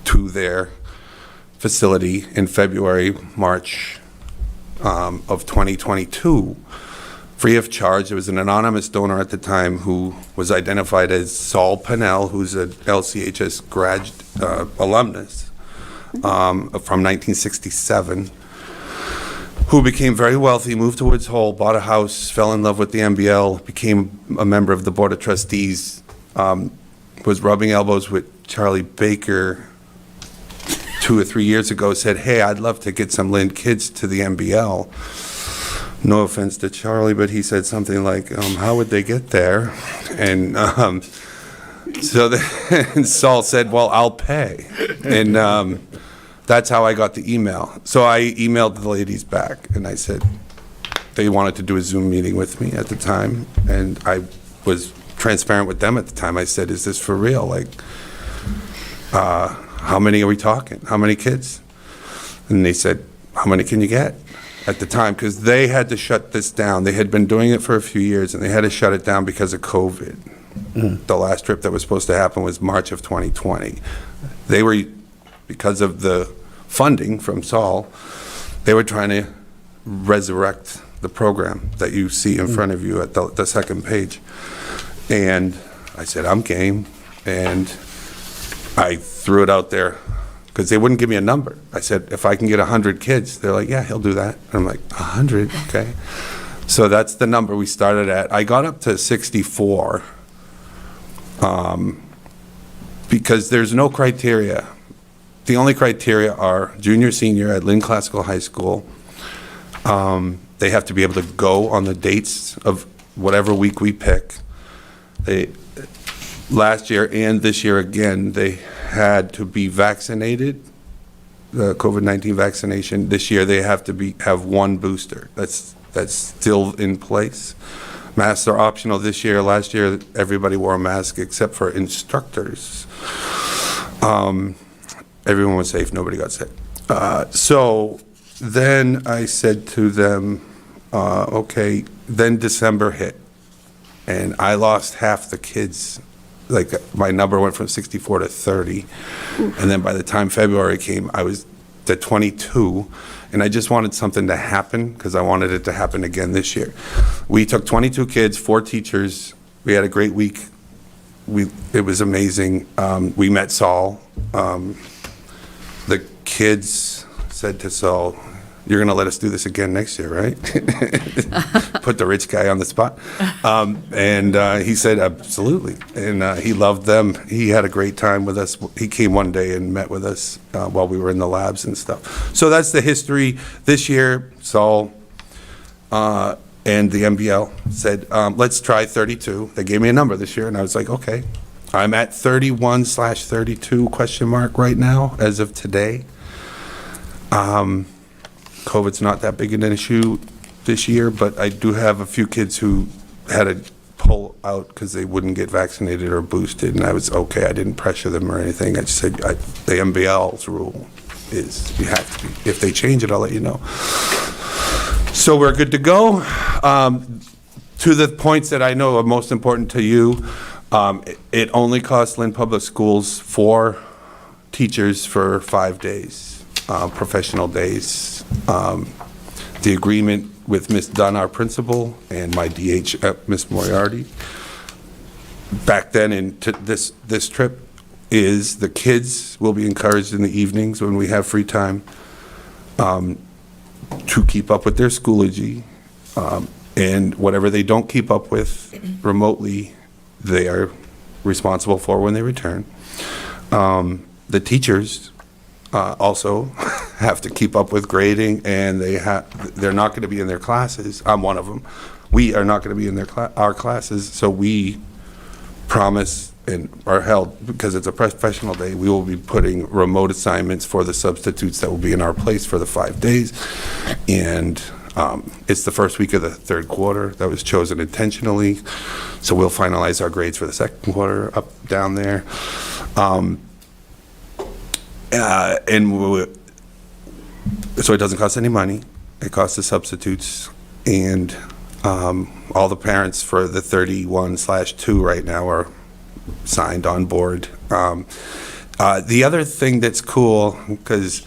to their facility in February, March of 2022, free of charge. There was an anonymous donor at the time who was identified as Saul Pennell, who's an LCHS alumnus from 1967, who became very wealthy, moved to Woods Hole, bought a house, fell in love with the MBL, became a member of the Board of Trustees, was rubbing elbows with Charlie Baker 2 or 3 years ago, said, hey, I'd love to get some Lynn kids to the MBL. No offense to Charlie, but he said something like, how would they get there? And so then Saul said, well, I'll pay. And that's how I got the email. So I emailed the ladies back, and I said they wanted to do a Zoom meeting with me at the time, and I was transparent with them at the time. I said, is this for real? Like, how many are we talking? How many kids? And they said, how many can you get? At the time, because they had to shut this down. They had been doing it for a few years, and they had to shut it down because of COVID. The last trip that was supposed to happen was March of 2020. They were, because of the funding from Saul, they were trying to resurrect the program that you see in front of you at the second page. And I said, I'm game. And I threw it out there because they wouldn't give me a number. I said, if I can get 100 kids, they're like, yeah, he'll do that. And I'm like, 100, okay. So that's the number we started at. I got up to 64 because there's no criteria. The only criteria are junior, senior at Lynn Classical High School. They have to be able to go on the dates of whatever week we pick. Last year and this year again, they had to be vaccinated, the COVID-19 vaccination. This year they have to have one booster. That's still in place. Masks are optional this year. Last year everybody wore a mask except for instructors. Everyone was safe, nobody got sick. So then I said to them, okay, then December hit, and I lost half the kids. Like, my number went from 64 to 30, and then by the time February came, I was at 22, and I just wanted something to happen because I wanted it to happen again this year. We took 22 kids, 4 teachers. We had a great week. It was amazing. We met Saul. The kids said to Saul, you're going to let us do this again next year, right? Put the rich guy on the spot. And he said, absolutely. And he loved them. He had a great time with us. He came one day and met with us while we were in the labs and stuff. So that's the history. This year, Saul and the MBL said, let's try 32. They gave me a number this year, and I was like, okay. I'm at 31/32 question mark right now as of today. COVID's not that big an issue this year, but I do have a few kids who had to pull out because they wouldn't get vaccinated or boosted, and I was okay. I didn't pressure them or anything. I just said the MBL's rule is you have to be. If they change it, I'll let you know. So we're good to go. To the points that I know are most important to you, it only costs Lynn Public Schools 4 teachers for 5 days, professional days. The agreement with Ms. Dunn, our principal, and my DH, Ms. Moriarty, back then into this trip, is the kids will be encouraged in the evenings when we have free time to keep up with their Schoology, and whatever they don't keep up with remotely, they are responsible for when they return. The teachers also have to keep up with grading, and they're not going to be in their classes. I'm one of them. We are not going to be in our classes, so we promise and are held, because it's a professional day, we will be putting remote assignments for the substitutes that will be in our place for the 5 days. And it's the first week of the third quarter that was chosen intentionally. So we'll finalize our grades for the second quarter up down there. So it doesn't cost any money. It costs the substitutes, and all the parents for the 31/2 right now are signed on board. The other thing that's cool, because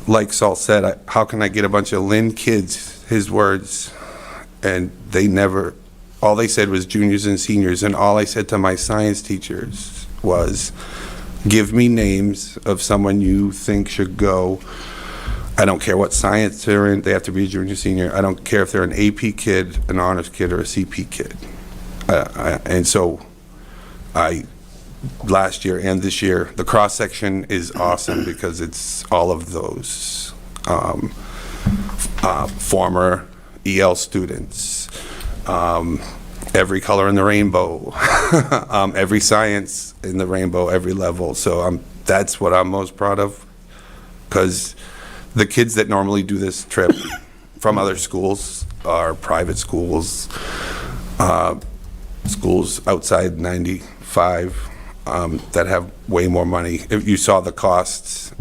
like Saul said, how can I get a bunch of Lynn kids, his words, and all they said was juniors and seniors, and all I said to my science teachers was, give me names of someone you think should go. I don't care what science they're in, they have to be a junior, senior. I don't care if they're an AP kid, an honors kid, or a CP kid. And so last year and this year, the cross-section is awesome because it's all of those former EL students, every color in the rainbow, every science in the rainbow, every level. So that's what I'm most proud of, because the kids that normally do this trip from other schools are private schools, schools outside 95 that have way more money. If you saw the costs,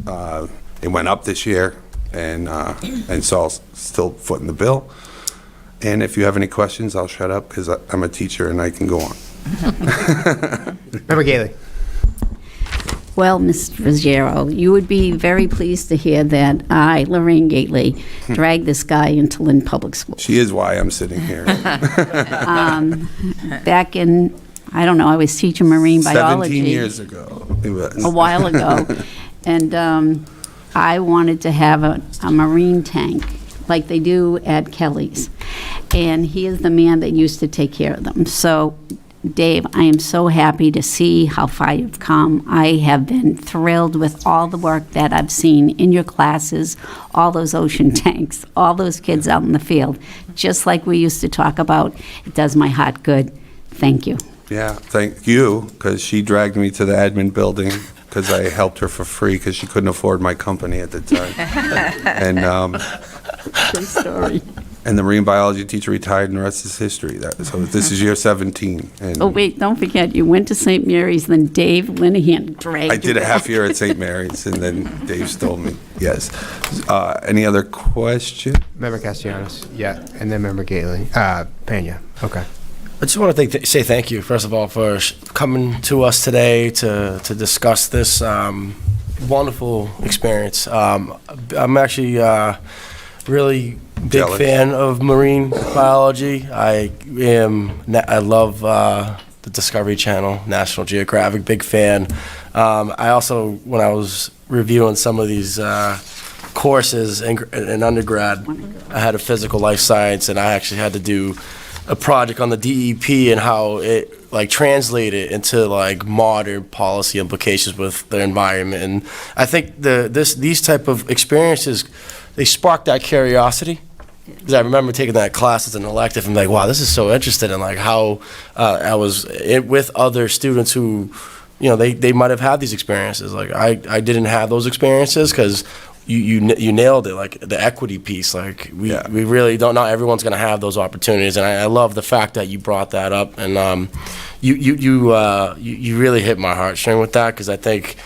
it went up this year, and Saul's still footing the bill. And if you have any questions, I'll shut up because I'm a teacher and I can go on. Member Gailey. Well, Mr. Ruggiero, you would be very pleased to hear that I, Lorraine Gately, dragged this guy into Lynn Public Schools. She is why I'm sitting here. Back in, I don't know, I was teaching marine biology. 17 years ago. It was. A while ago. And I wanted to have a marine tank like they do at Kelly's. And he is the man that used to take care of them. So, Dave, I am so happy to see how far you've come. I have been thrilled with all the work that I've seen in your classes, all those ocean tanks, all those kids out in the field. Just like we used to talk about, it does my heart good. Thank you. Yeah, thank you, because she dragged me to the admin building because I helped her for free because she couldn't afford my company at the time. And True story. and the marine biology teacher retired, and the rest is history. So this is year 17. And Oh, wait, don't forget, you went to St. Mary's, then Dave Linehan dragged I did you a half back. year at St. Mary's, and then Dave stole me. Yes. Any other question? Member Castellanos. Yeah, and then Member Gailey. Pena. Okay. I just want to say thank you, first of all, for coming to us today to discuss this wonderful experience. I'm actually really big Jealous. fan of marine biology. I love the Discovery Channel, National Geographic, big fan. I also, when I was reviewing some of these courses in undergrad, I had a physical life science, and I actually had to do a project on the DEP and how it translated into modern policy implications with the environment. And I think these type of experiences, they spark that curiosity. Because I remember taking that class as an elective and like, wow, this is so interesting. And how I was with other students who, they might have had these experiences. I didn't have those experiences because you nailed it, the equity piece. We really don't. Not everyone's going to have those opportunities, and I love the fact that you brought that up, and you really hit my heartstring with that, because I think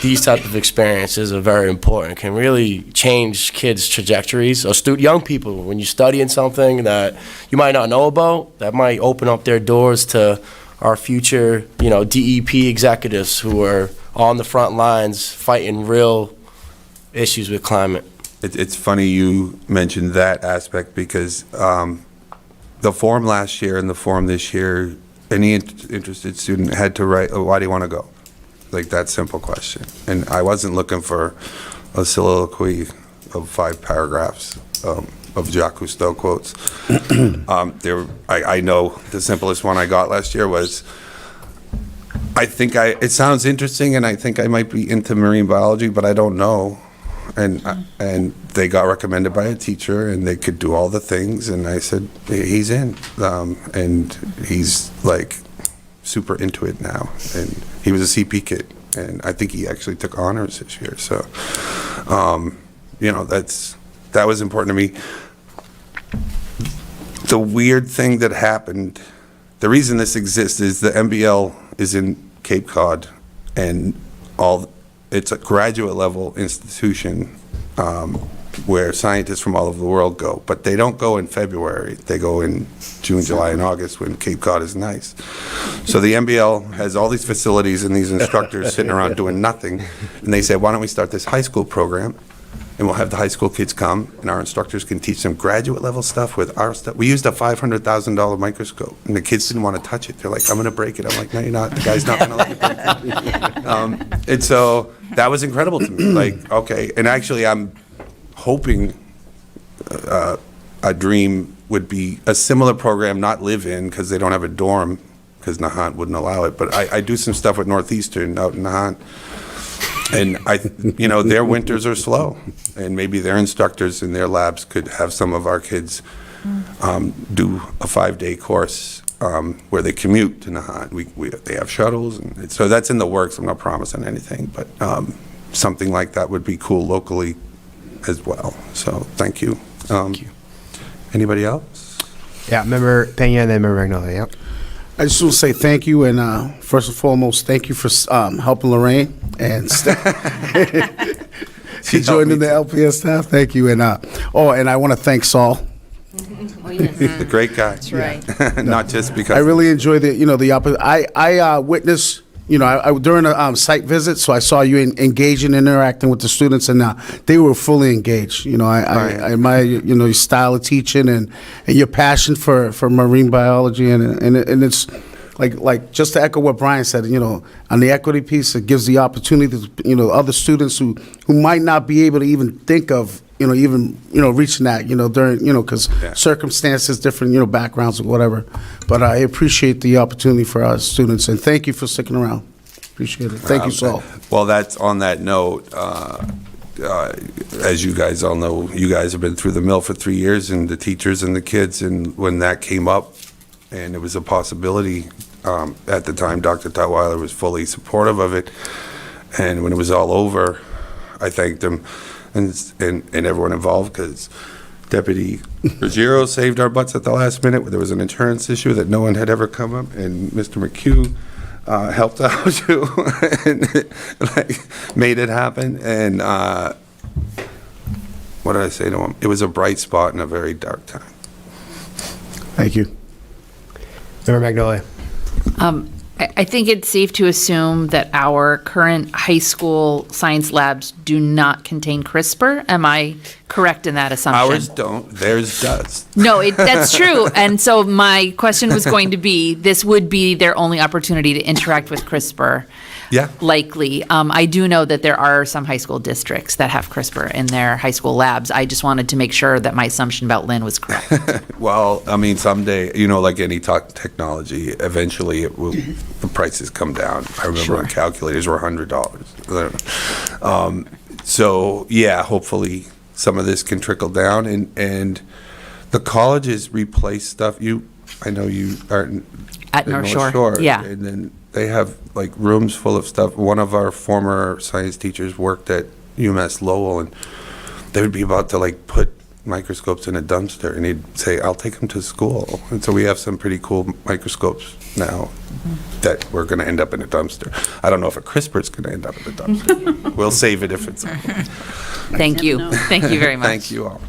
these type of experiences are very important. Can really change kids' trajectories, or young people. When you're studying something that you might not know about, that might open up their doors to our future, DEP executives who are on the front lines fighting real issues with climate. It's funny you mentioned that aspect, because the form last year and the form this year, any interested student had to write, why do you want to go? That simple question. And I wasn't looking for a soliloquy of 5 paragraphs of Jacques Cousteau quotes. I know the simplest one I got last year was, it sounds interesting, and I think I might be into marine biology, but I don't know. And they got recommended by a teacher, and they could do all the things, and I said, he's in. And he's super into it now. And he was a CP kid, and I think he actually took honors this year. So, you know, that was important to me. The weird thing that happened, the reason this exists is the MBL is in Cape Cod, and it's a graduate level institution where scientists from all over the world go, but they don't go in February. They go in June, July, and August when Cape Cod is nice. So the MBL has all these facilities and these instructors sitting around doing nothing, and they say, why don't we start this high school program, and we'll have the high school kids come, and our instructors can teach them graduate level stuff with our stuff. We used a $500,000 microscope, and the kids didn't want to touch it. They're like, I'm going to break it. I'm like, no, you're not. The guy's not going to let you break it. And so that was incredible to me. Like, okay. And actually, I'm hoping a dream would be a similar program, not live in, because they don't have a dorm, because Nahant wouldn't allow it. But I do some stuff with Northeastern out in Nahant. And you know, their winters are slow, and maybe their instructors in their labs could have some of our kids do a 5-day course where they commute to Nahant. They have shuttles, and so that's in the works. I'm not promising anything, but something like that would be cool locally as well. So thank you. Thank you. Anybody else? Yeah, member Pena and then member Magnolia. Yep. I just want to say thank you, and first and foremost, thank you for helping Lorraine and she joined in the LPS staff. Thank you, and and I want to thank Saul. The great guy. That's right. Not just because I really enjoy I witnessed. I during a site visit, so I saw you engaging, interacting with the students, and they were fully engaged. I admire your style of teaching and your passion for marine biology, and it's like just to echo what Brian said. On the equity piece, it gives the opportunity to other students who might not be able to even think of reaching that during because circumstances, different backgrounds or whatever. But I appreciate the opportunity for our students, and thank you for sticking around. Appreciate it. Thank you, Saul. Well, that's on that note. As you guys all know, you guys have been through the mill for 3 years, and the teachers and the kids. And when that came up, and it was a possibility at the time, Dr. Tutwiler was fully supportive of it. And when it was all over, I thanked him and everyone involved, because Deputy Ruggiero saved our butts at the last minute. There was an insurance issue that no one had ever come up, and Mr. McHugh helped out too, and made it happen. And what did I say to him? It was a bright spot in a very dark time. Thank you. Member Magnolia. I think it's safe to assume that our current high school science labs do not contain CRISPR. Am I correct in that assumption? Ours don't. Theirs does. No, that's true. And so my question was going to be, this would be their only opportunity to interact with CRISPR. Yeah. Likely. I do know that there are some high school districts that have CRISPR in their high school labs. I just wanted to make sure that my assumption about Lynn was correct. Well, I mean, someday, like any technology, eventually the prices come down. I remember when calculators were $100. So, yeah, hopefully some of this can trickle down. And the colleges replace stuff. I know you aren't At North Shore. Yeah. And then they have like rooms full of stuff. One of our former science teachers worked at UMass Lowell, and they would be about to put microscopes in a dumpster, and he'd say, I'll take them to school. And so we have some pretty cool microscopes now that we're going to end up in a dumpster. I don't know if a CRISPR is going to end up in a dumpster. We'll save it if it's. Thank you. Thank you very much. Thank you all.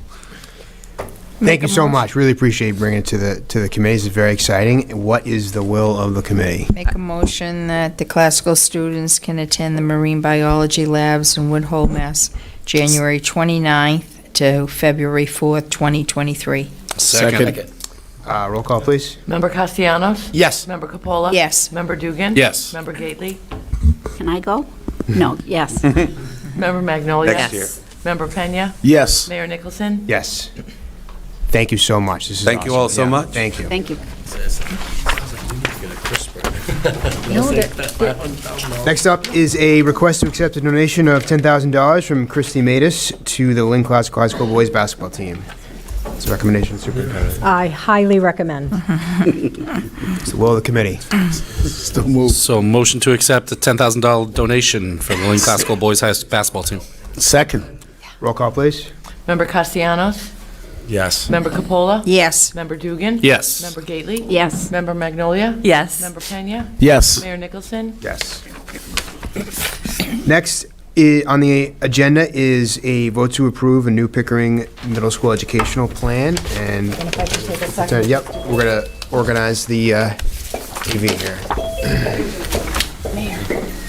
Thank you so much. Really appreciate bringing it to the committee. It's very exciting. What is the will of the committee? Make a motion that the classical students can attend the marine biology labs in Woodhull, Mass, January 29th to February 4th, 2023. Second. Roll call, please. Member Castellanos? Yes. Member Capola? Yes. Member Dugan? Yes. Member Gately? Can I go? No, yes. Member Magnolia? Next year. Member Pena? Yes. Mayor Nicholson? Yes. Thank you so much. This is Thank you awesome. all so Yeah, much. Thank you. Thank you. Next up is a request to accept a donation of $10,000 from Christy Matus to the Lynn Classical High School boys basketball team. What's the recommendation, Superintendent? I highly recommend. It's the will of the committee. Still move. So motion to accept a $10,000 donation from the Lynn Classical Boys High Basketball Team. Second. Roll call, please. Member Castellanos? Yes. Member Capola? Yes. Member Dugan? Yes. Member Gately? Yes. Member Magnolia? Yes. Member Pena? Yes. Mayor Nicholson? Yes. Next on the agenda is a vote to approve a new Pickering Middle School educational plan, and If I could take a second. yep, we're gonna organize the AV here. Mayor,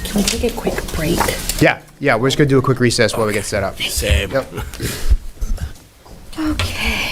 can we take a quick break? Yeah, we're just gonna do a quick recess while we get set up. Same. Yep. Okay.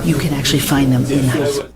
You can actually find them in high school.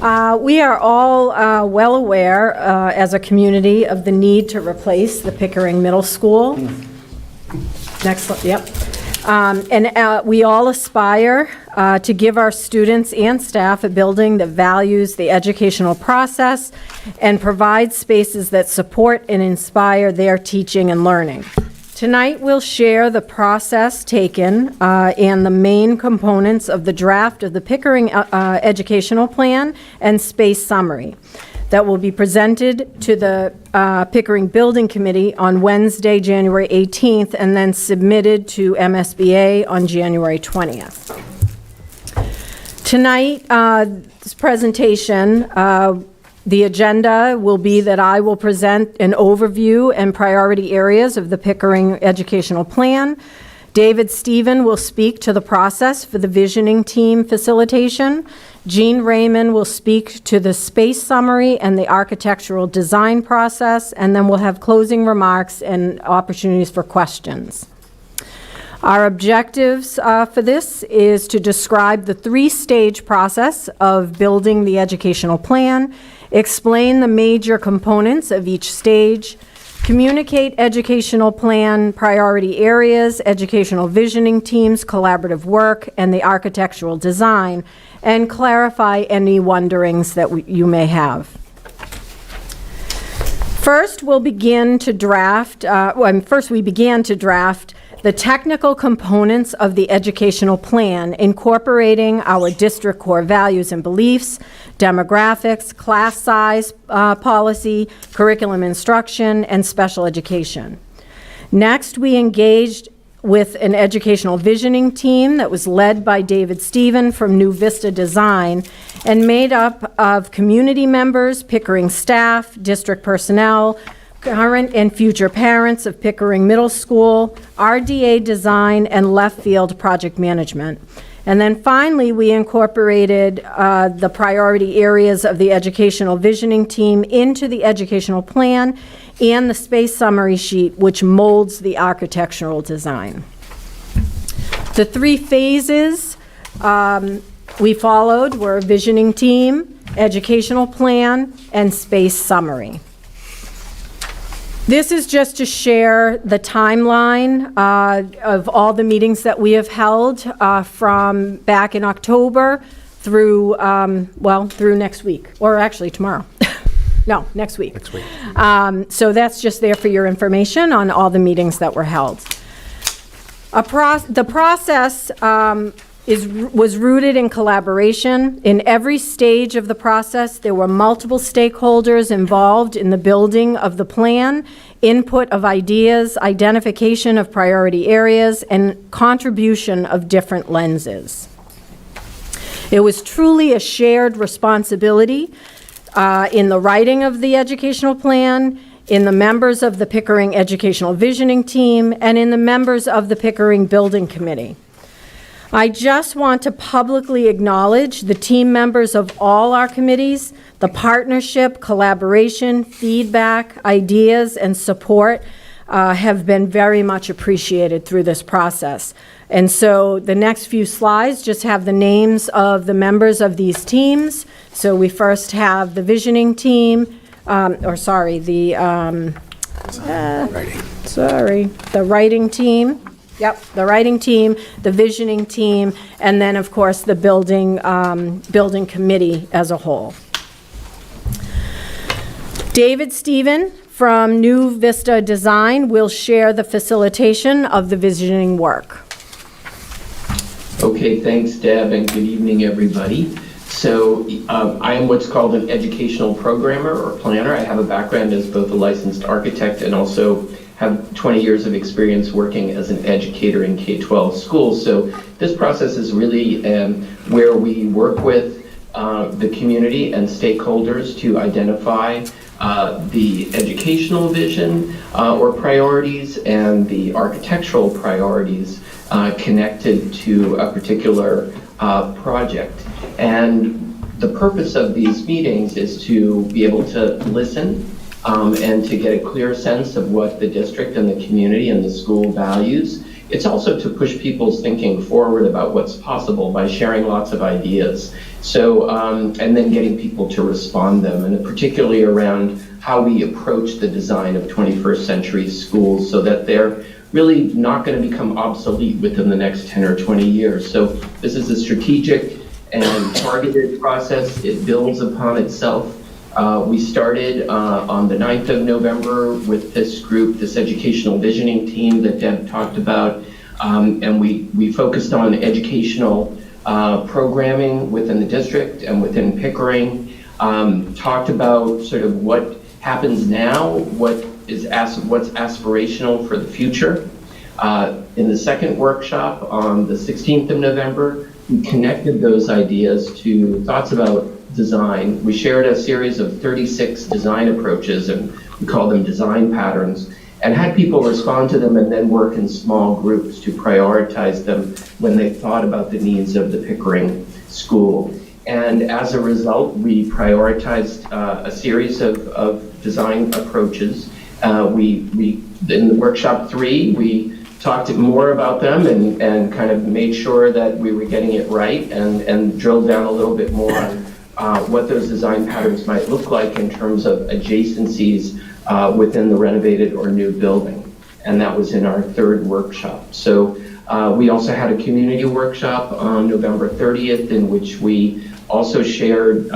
We are all well aware, as a community, of the need to replace the Pickering Middle School. Next, yep. And we all aspire to give our students and staff a building that values the educational process and provides spaces that support and inspire their teaching and learning. Tonight, we'll share the process taken and the main components of the draft of the Pickering Educational Plan and Space Summary that will be presented to the Pickering Building Committee on Wednesday, January 18th, and then submitted to MSBA on January 20th. Tonight, this presentation, the agenda will be that I will present an overview and priority areas of the Pickering Educational Plan. David Stephen will speak to the process for the visioning team facilitation. Jean Raymond will speak to the space summary and the architectural design process, and then we'll have closing remarks and opportunities for questions. Our objectives for this is to describe the three-stage process of building the educational plan, explain the major components of each stage, communicate educational plan priority areas, educational visioning teams, collaborative work, and the architectural design, and clarify any wonderings that you may have. First, we began to draft the technical components of the educational plan, incorporating our district core values and beliefs, demographics, class size policy, curriculum instruction, and special education. Next, we engaged with an educational visioning team that was led by David Stephen from New Vista Design and made up of community members, Pickering staff, district personnel, current and future parents of Pickering Middle School, RDA Design, and Left Field Project Management. And then finally, we incorporated the priority areas of the educational visioning team into the educational plan and the space summary sheet, which molds the architectural design. The three phases we followed were visioning team, educational plan, and space summary. This is just to share the timeline of all the meetings that we have held from back in October through, through next week, or actually tomorrow. No, next week. Next week. So that's just there for your information on all the meetings that were held. The process was rooted in collaboration. In every stage of the process, there were multiple stakeholders involved in the building of the plan, input of ideas, identification of priority areas, and contribution of different lenses. It was truly a shared responsibility in the writing of the educational plan, in the members of the Pickering Educational Visioning Team, and in the members of the Pickering Building Committee. I just want to publicly acknowledge the team members of all our committees. The partnership, collaboration, feedback, ideas, and support have been very much appreciated through this process. And so the next few slides just have the names of the members of these teams. So we first have the visioning team, the writing team. Yep, the writing team, the visioning team, and then, of course, the building committee as a whole. David Stephen from New Vista Design will share the facilitation of the visioning work. Okay, thanks, Deb, and good evening, everybody. So I am what's called an educational programmer or planner. I have a background as both a licensed architect and also have 20 years of experience working as an educator in K-12 schools. So this process is really where we work with the community and stakeholders to identify the educational vision or priorities and the architectural priorities connected to a particular project. And the purpose of these meetings is to be able to listen and to get a clear sense of what the district and the community and the school values it's also to push people's thinking forward about what's possible by sharing lots of ideas. So, and then getting people to respond them, and particularly around how we approach the design of 21st century schools so that they're really not going to become obsolete within the next 10 or 20 years. So this is a strategic and targeted process. It builds upon itself. We started on the 9th of November with this group, this educational visioning team that Deb talked about, and we focused on educational programming within the district and within Pickering, talked about sort of what happens now, what's aspirational for the future. In the second workshop on the 16th of November, we connected those ideas to thoughts about design. We shared a series of 36 design approaches, and we call them design patterns, and had people respond to them and then work in small groups to prioritize them when they thought about the needs of the Pickering school. And as a result, we prioritized a series of design approaches. In the workshop 3, we talked more about them and kind of made sure that we were getting it right and drilled down a little bit more on what those design patterns might look like in terms of adjacencies within the renovated or new building. And that was in our 3rd workshop. So we also had a community workshop on November 30th in which we also shared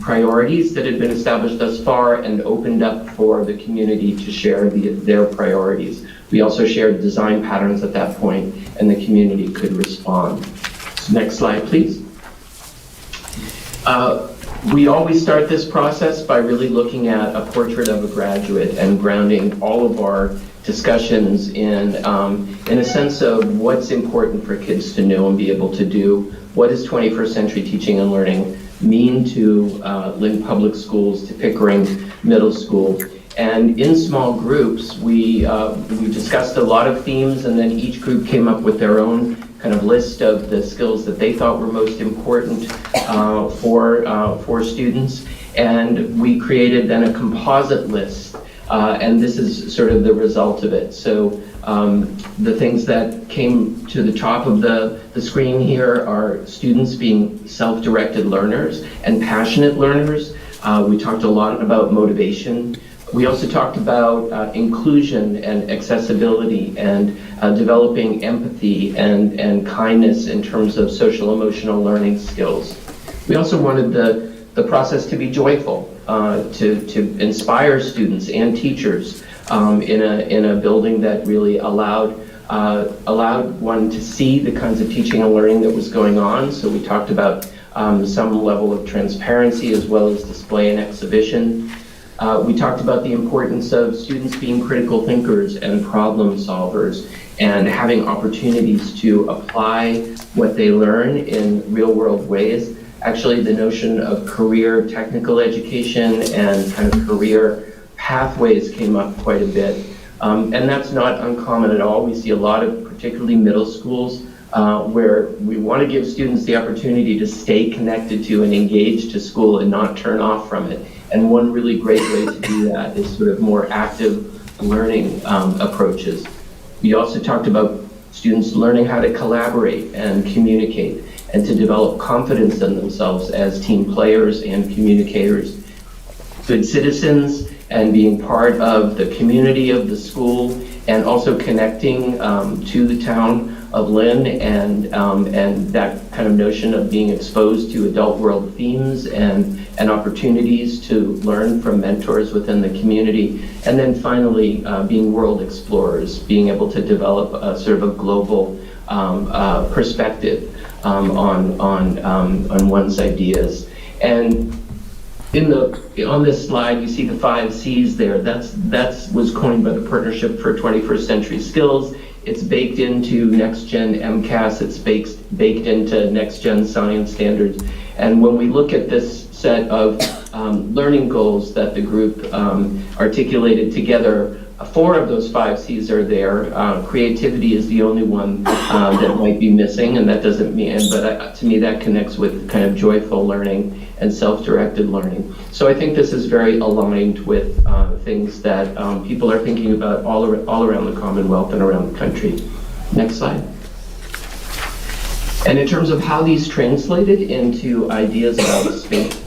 priorities that had been established thus far and opened up for the community to share their priorities. We also shared design patterns at that point, and the community could respond. So next slide, please. We always start this process by really looking at a portrait of a graduate and grounding all of our discussions in a sense of what's important for kids to know and be able to do. What does 21st century teaching and learning mean to Lynn Public Schools, to Pickering Middle School? And in small groups, we discussed a lot of themes, and then each group came up with their own kind of list of the skills that they thought were most important for students. And we created then a composite list, and this is sort of the result of it. So the things that came to the top of the screen here are students being self-directed learners and passionate learners. We talked a lot about motivation. We also talked about inclusion and accessibility and developing empathy and kindness in terms of social emotional learning skills. We also wanted the process to be joyful, to inspire students and teachers in a building that really allowed one to see the kinds of teaching and learning that was going on. So we talked about some level of transparency as well as display and exhibition. We talked about the importance of students being critical thinkers and problem solvers and having opportunities to apply what they learn in real-world ways. Actually, the notion of career technical education and kind of career pathways came up quite a bit. And that's not uncommon at all. We see a lot of, particularly middle schools, where we want to give students the opportunity to stay connected to and engaged to school and not turn off from it. And one really great way to do that is sort of more active learning approaches. We also talked about students learning how to collaborate and communicate and to develop confidence in themselves as team players and communicators, good citizens, and being part of the community of the school, and also connecting to the town of Lynn and that kind of notion of being exposed to adult world themes and opportunities to learn from mentors within the community. And then finally, being world explorers, being able to develop a sort of a global perspective on one's ideas. And on this slide, you see the 5 C's there. That was coined by the Partnership for 21st Century Skills. It's baked into Next Gen MCAS. It's baked into Next Gen Science Standards. And when we look at this set of learning goals that the group articulated together, 4 of those 5 C's are there. Creativity is the only one that might be missing, and that doesn't mean, but to me that connects with kind of joyful learning and self-directed learning. So I think this is very aligned with things that people are thinking about all around the Commonwealth and around the country. Next slide. And in terms of how these translated into ideas about space,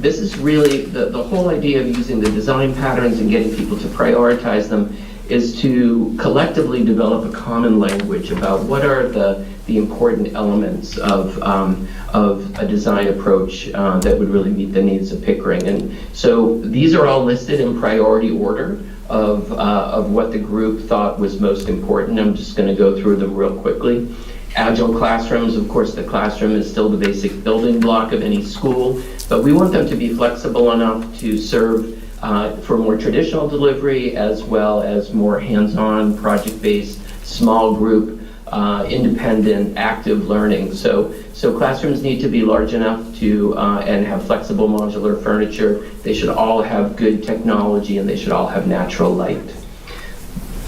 this is really the whole idea of using the design patterns and getting people to prioritize them is to collectively develop a common language about what are the important elements of a design approach that would really meet the needs of Pickering. And so these are all listed in priority order of what the group thought was most important. I'm just going to go through them real quickly. Agile classrooms, of course, the classroom is still the basic building block of any school, but we want them to be flexible enough to serve for more traditional delivery as well as more hands-on, project-based, small group, independent, active learning. So classrooms need to be large enough to and have flexible modular furniture. They should all have good technology and they should all have natural light.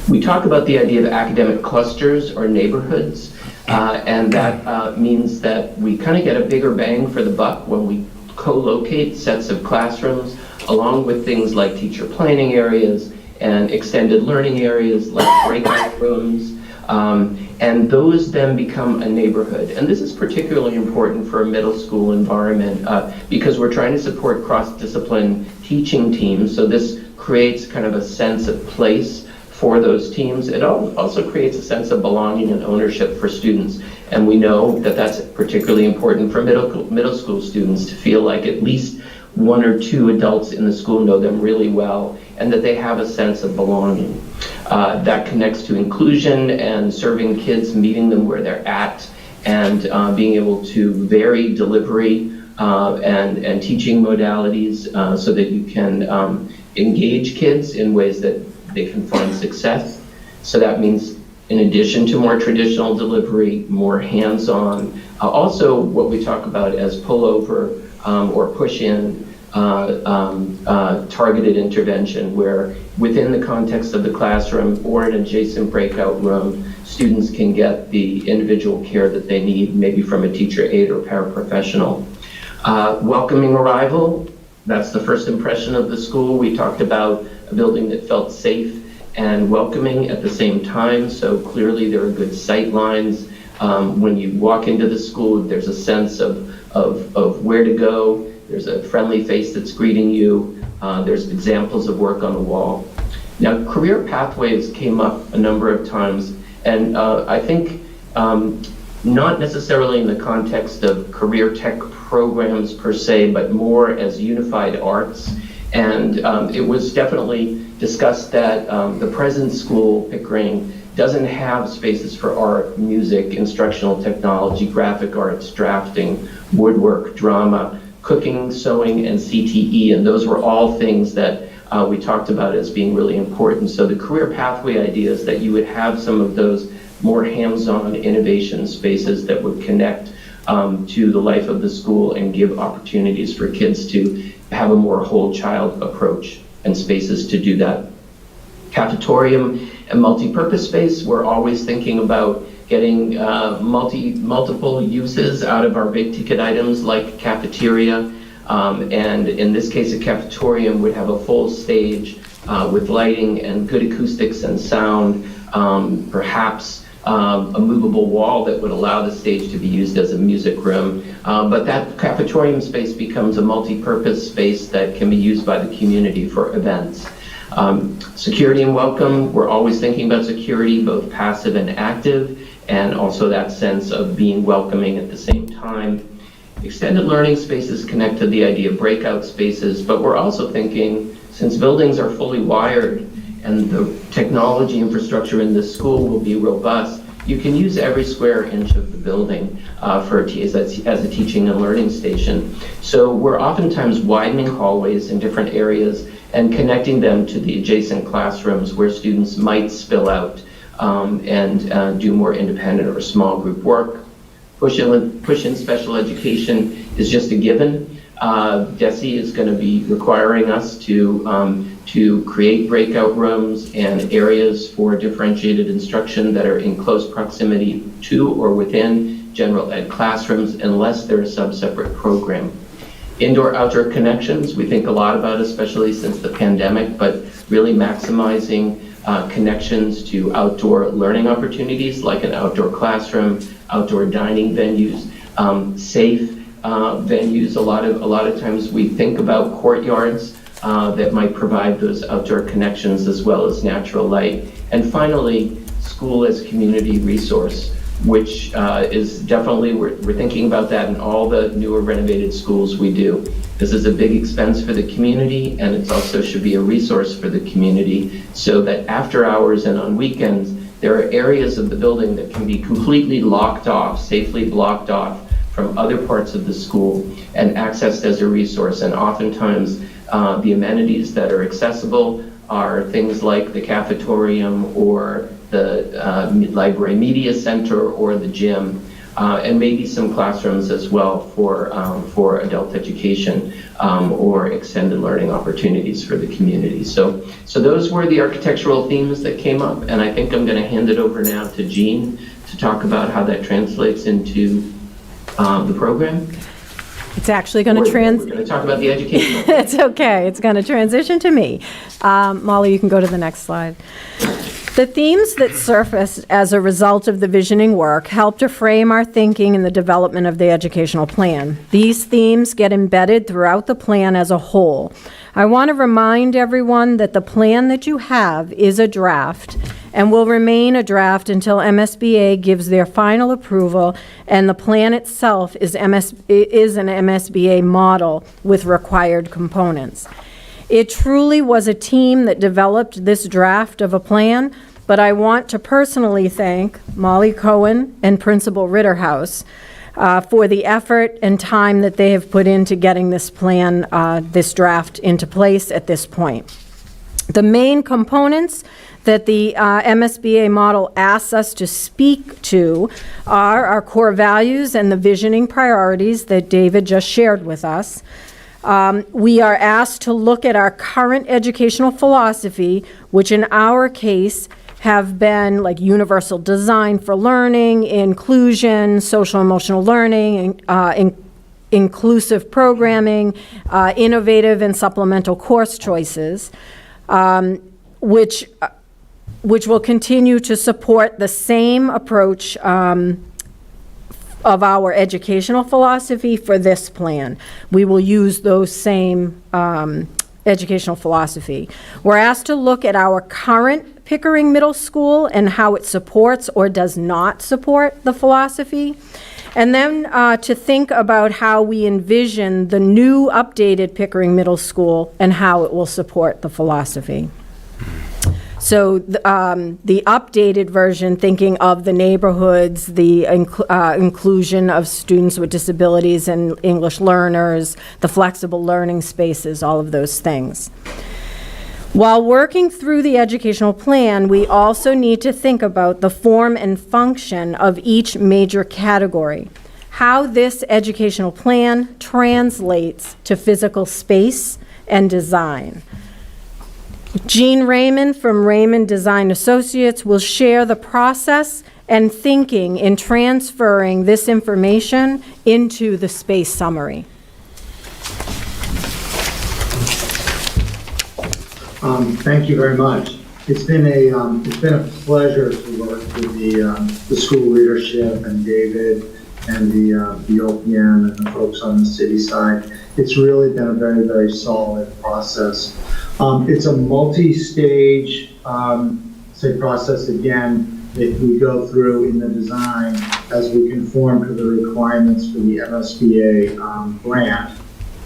We talk about the idea of academic clusters or neighborhoods. And that means that we kind of get a bigger bang for the buck when we co-locate sets of classrooms along with things like teacher planning areas and extended learning areas like breakout rooms. And those then become a neighborhood. And this is particularly important for a middle school environment because we're trying to support cross-discipline teaching teams. So this creates kind of a sense of place for those teams. It also creates a sense of belonging and ownership for students. And we know that that's particularly important for middle school students to feel like at least one or two adults in the school know them really well and that they have a sense of belonging. That connects to inclusion and serving kids, meeting them where they're at, and being able to vary delivery and teaching modalities so that you can engage kids in ways that they can find success. So that means in addition to more traditional delivery, more hands-on, also what we talk about as pullover or push-in targeted intervention, where within the context of the classroom or an adjacent breakout room, students can get the individual care that they need, maybe from a teacher aide or paraprofessional. Welcoming arrival, that's the first impression of the school. We talked about a building that felt safe and welcoming at the same time. So clearly there are good sight lines. When you walk into the school, there's a sense of where to go. There's a friendly face that's greeting you. There's examples of work on the wall. Now, career pathways came up a number of times, and I think not necessarily in the context of career tech programs per se, but more as unified arts. And it was definitely discussed that the present school, Pickering, doesn't have spaces for art, music, instructional technology, graphic arts, drafting, woodwork, drama, cooking, sewing, and CTE. And those were all things that we talked about as being really important. So the career pathway idea is that you would have some of those more hands-on innovation spaces that would connect to the life of the school and give opportunities for kids to have a more whole child approach and spaces to do that. Cafetorium and multi-purpose space, we're always thinking about getting multiple uses out of our big ticket items like cafeteria. And in this case, a cafetorium would have a full stage with lighting and good acoustics and sound, perhaps a movable wall that would allow the stage to be used as a music room. But that cafetorium space becomes a multi-purpose space that can be used by the community for events. Security and welcome, we're always thinking about security, both passive and active, and also that sense of being welcoming at the same time. Extended learning spaces connect to the idea of breakout spaces, but we're also thinking, since buildings are fully wired and the technology infrastructure in this school will be robust, you can use every square inch of the building as a teaching and learning station. So we're oftentimes widening hallways in different areas and connecting them to the adjacent classrooms where students might spill out and do more independent or small group work. Push-in special education is just a given. DESE is going to be requiring us to create breakout rooms and areas for differentiated instruction that are in close proximity to or within general ed classrooms unless they're a sub-separate program. Indoor-outdoor connections, we think a lot about, especially since the pandemic, but really maximizing connections to outdoor learning opportunities like an outdoor classroom, outdoor dining venues, safe venues. A lot of times we think about courtyards that might provide those outdoor connections as well as natural light. And finally, school as community resource, which is definitely, we're thinking about that in all the newer renovated schools we do. This is a big expense for the community, and it also should be a resource for the community so that after hours and on weekends, there are areas of the building that can be completely locked off, safely blocked off from other parts of the school and accessed as a resource. And oftentimes, the amenities that are accessible are things like the cafetorium or the library media center or the gym, and maybe some classrooms as well for adult education or extended learning opportunities for the community. So those were the architectural themes that came up, and I think I'm going to hand it over now to Jean to talk about how that translates into the program. It's actually going to We're going to talk about the educational. It's okay. It's going to transition to me. Molly, you can go to the next slide. The themes that surfaced as a result of the visioning work helped to frame our thinking in the development of the educational plan. These themes get embedded throughout the plan as a whole. I want to remind everyone that the plan that you have is a draft and will remain a draft until MSBA gives their final approval, and the plan itself is an MSBA model with required components. It truly was a team that developed this draft of a plan, but I want to personally thank Molly Cohen and Principal Ritterhouse for the effort and time that they have put into getting this plan, this draft into place at this point. The main components that the MSBA model asks us to speak to are our core values and the visioning priorities that David just shared with us. We are asked to look at our current educational philosophy, which in our case have been like universal design for learning, inclusion, social emotional learning, inclusive programming, innovative and supplemental course choices, which will continue to support the same approach of our educational philosophy for this plan. We will use those same educational philosophy. We're asked to look at our current Pickering Middle School and how it supports or does not support the philosophy. And then to think about how we envision the new updated Pickering Middle School and how it will support the philosophy. So the updated version, thinking of the neighborhoods, the inclusion of students with disabilities and English learners, the flexible learning spaces, all of those things. While working through the educational plan, we also need to think about the form and function of each major category, how this educational plan translates to physical space and design. Jean Raymond from Raymond Design Associates will share the process and thinking in transferring this information into the space summary. Thank you very much. It's been a pleasure to work with the school leadership and David and the OPM and the folks on the city side. It's really been a very, very solid process. It's a multi-stage, process again that we go through in the design as we conform to the requirements for the MSBA grant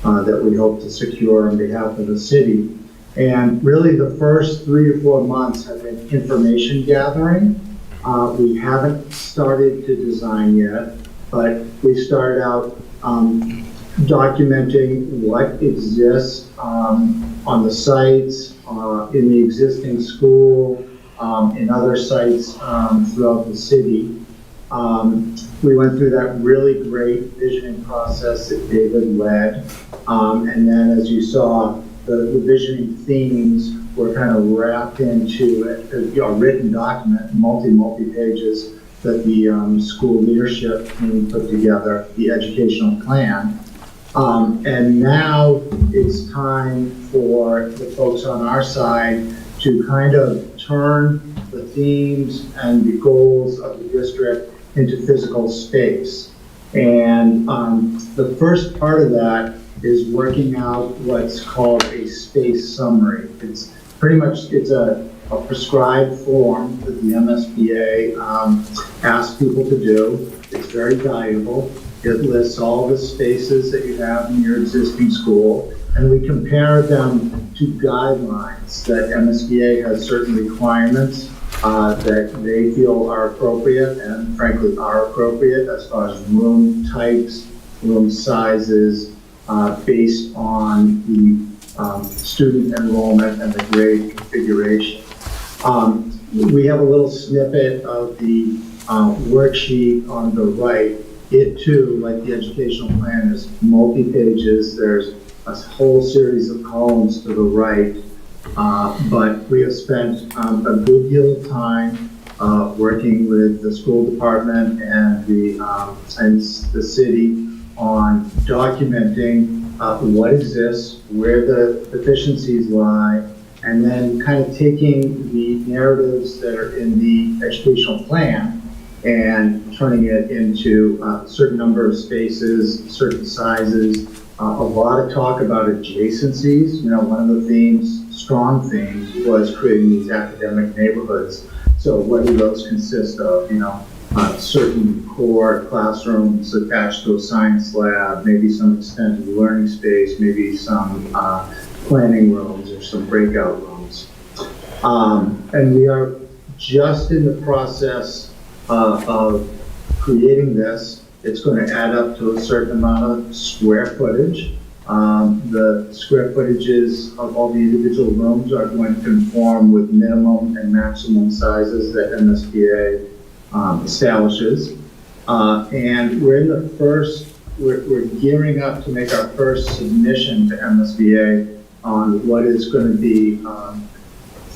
that we hope to secure on behalf of the city. And really the first 3 to 4 months have been information gathering. We haven't started to design yet, but we started out documenting what exists on the sites, in the existing school, in other sites throughout the city. We went through that really great visioning process that David led. And then as you saw, the visioning themes were kind of wrapped into a written document, multi pages, that the school leadership team put together, the educational plan. And now it's time for the folks on our side to kind of turn the themes and the goals of the district into physical space. And the first part of that is working out what's called a space summary. It's pretty much, it's a prescribed form that the MSBA asks people to do. It's very valuable. It lists all the spaces that you have in your existing school, and we compare them to guidelines that MSBA has certain requirements that they feel are appropriate and frankly are appropriate as far as room types, room sizes, based on the student enrollment and the grade configuration. We have a little snippet of the worksheet on the right. It too, like the educational plan, is multi-pages. There's a whole series of columns to the right. But we have spent a good deal of time working with the school department and the city on documenting what exists, where the deficiencies lie, and then kind of taking the narratives that are in the educational plan and turning it into a certain number of spaces, certain sizes, a lot of talk about adjacencies. You know, one of the themes, strong themes, was creating these academic neighborhoods. So what do those consist of? You know, certain core classrooms attached to a science lab, maybe some extended learning space, maybe some planning rooms or some breakout rooms. And we are just in the process of creating this. It's going to add up to a certain amount of square footage. The square footages of all the individual rooms are going to conform with minimum and maximum sizes that MSBA establishes. And we're in the first, we're gearing up to make our first submission to MSBA on what is going to be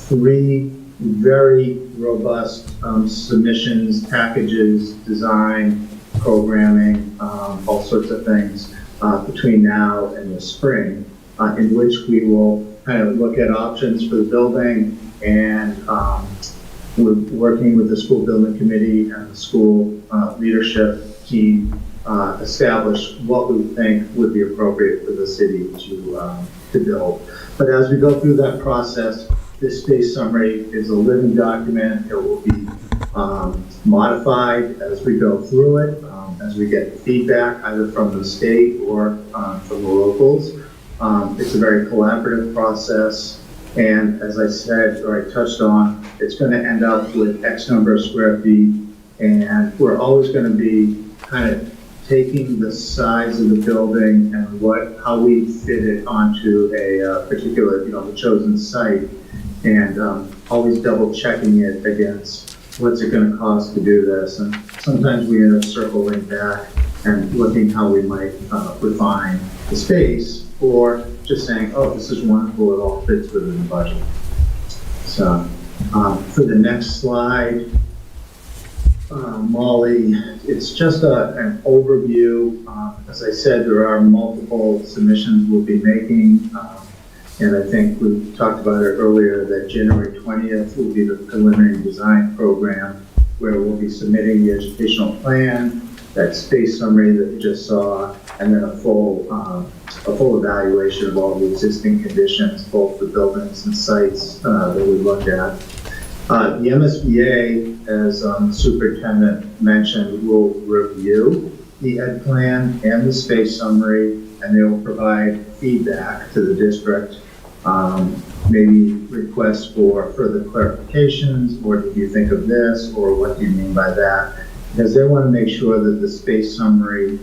3 very robust submissions, packages, design, programming, all sorts of things between now and the spring, in which we will kind of look at options for the building, and we're working with the school building committee and the school leadership team, establish what we think would be appropriate for the city to build. But as we go through that process, this space summary is a living document. It will be modified as we go through it, as we get feedback either from the state or from the locals. It's a very collaborative process, and as I said, or I touched on, it's going to end up with X number of square feet, and we're always going to be kind of taking the size of the building and how we fit it onto a particular, the chosen site, and always double checking it against what's it going to cost to do this. And sometimes we end up circling back and looking how we might refine the space, or just saying, oh, this is wonderful, it all fits within the budget. So for the next slide, Molly, it's just an overview. As I said, there are multiple submissions we'll be making. And I think we talked about it earlier, that January 20th will be the preliminary design program, where we'll be submitting the educational plan, that space summary that you just saw, and then a full evaluation of all the existing conditions, both the buildings and sites that we looked at. The MSBA, as the superintendent mentioned, will review the ed plan and the space summary, and they will provide feedback to the district, maybe requests for further clarifications, or do you think of this, or what do you mean by that? Because they want to make sure that the space summary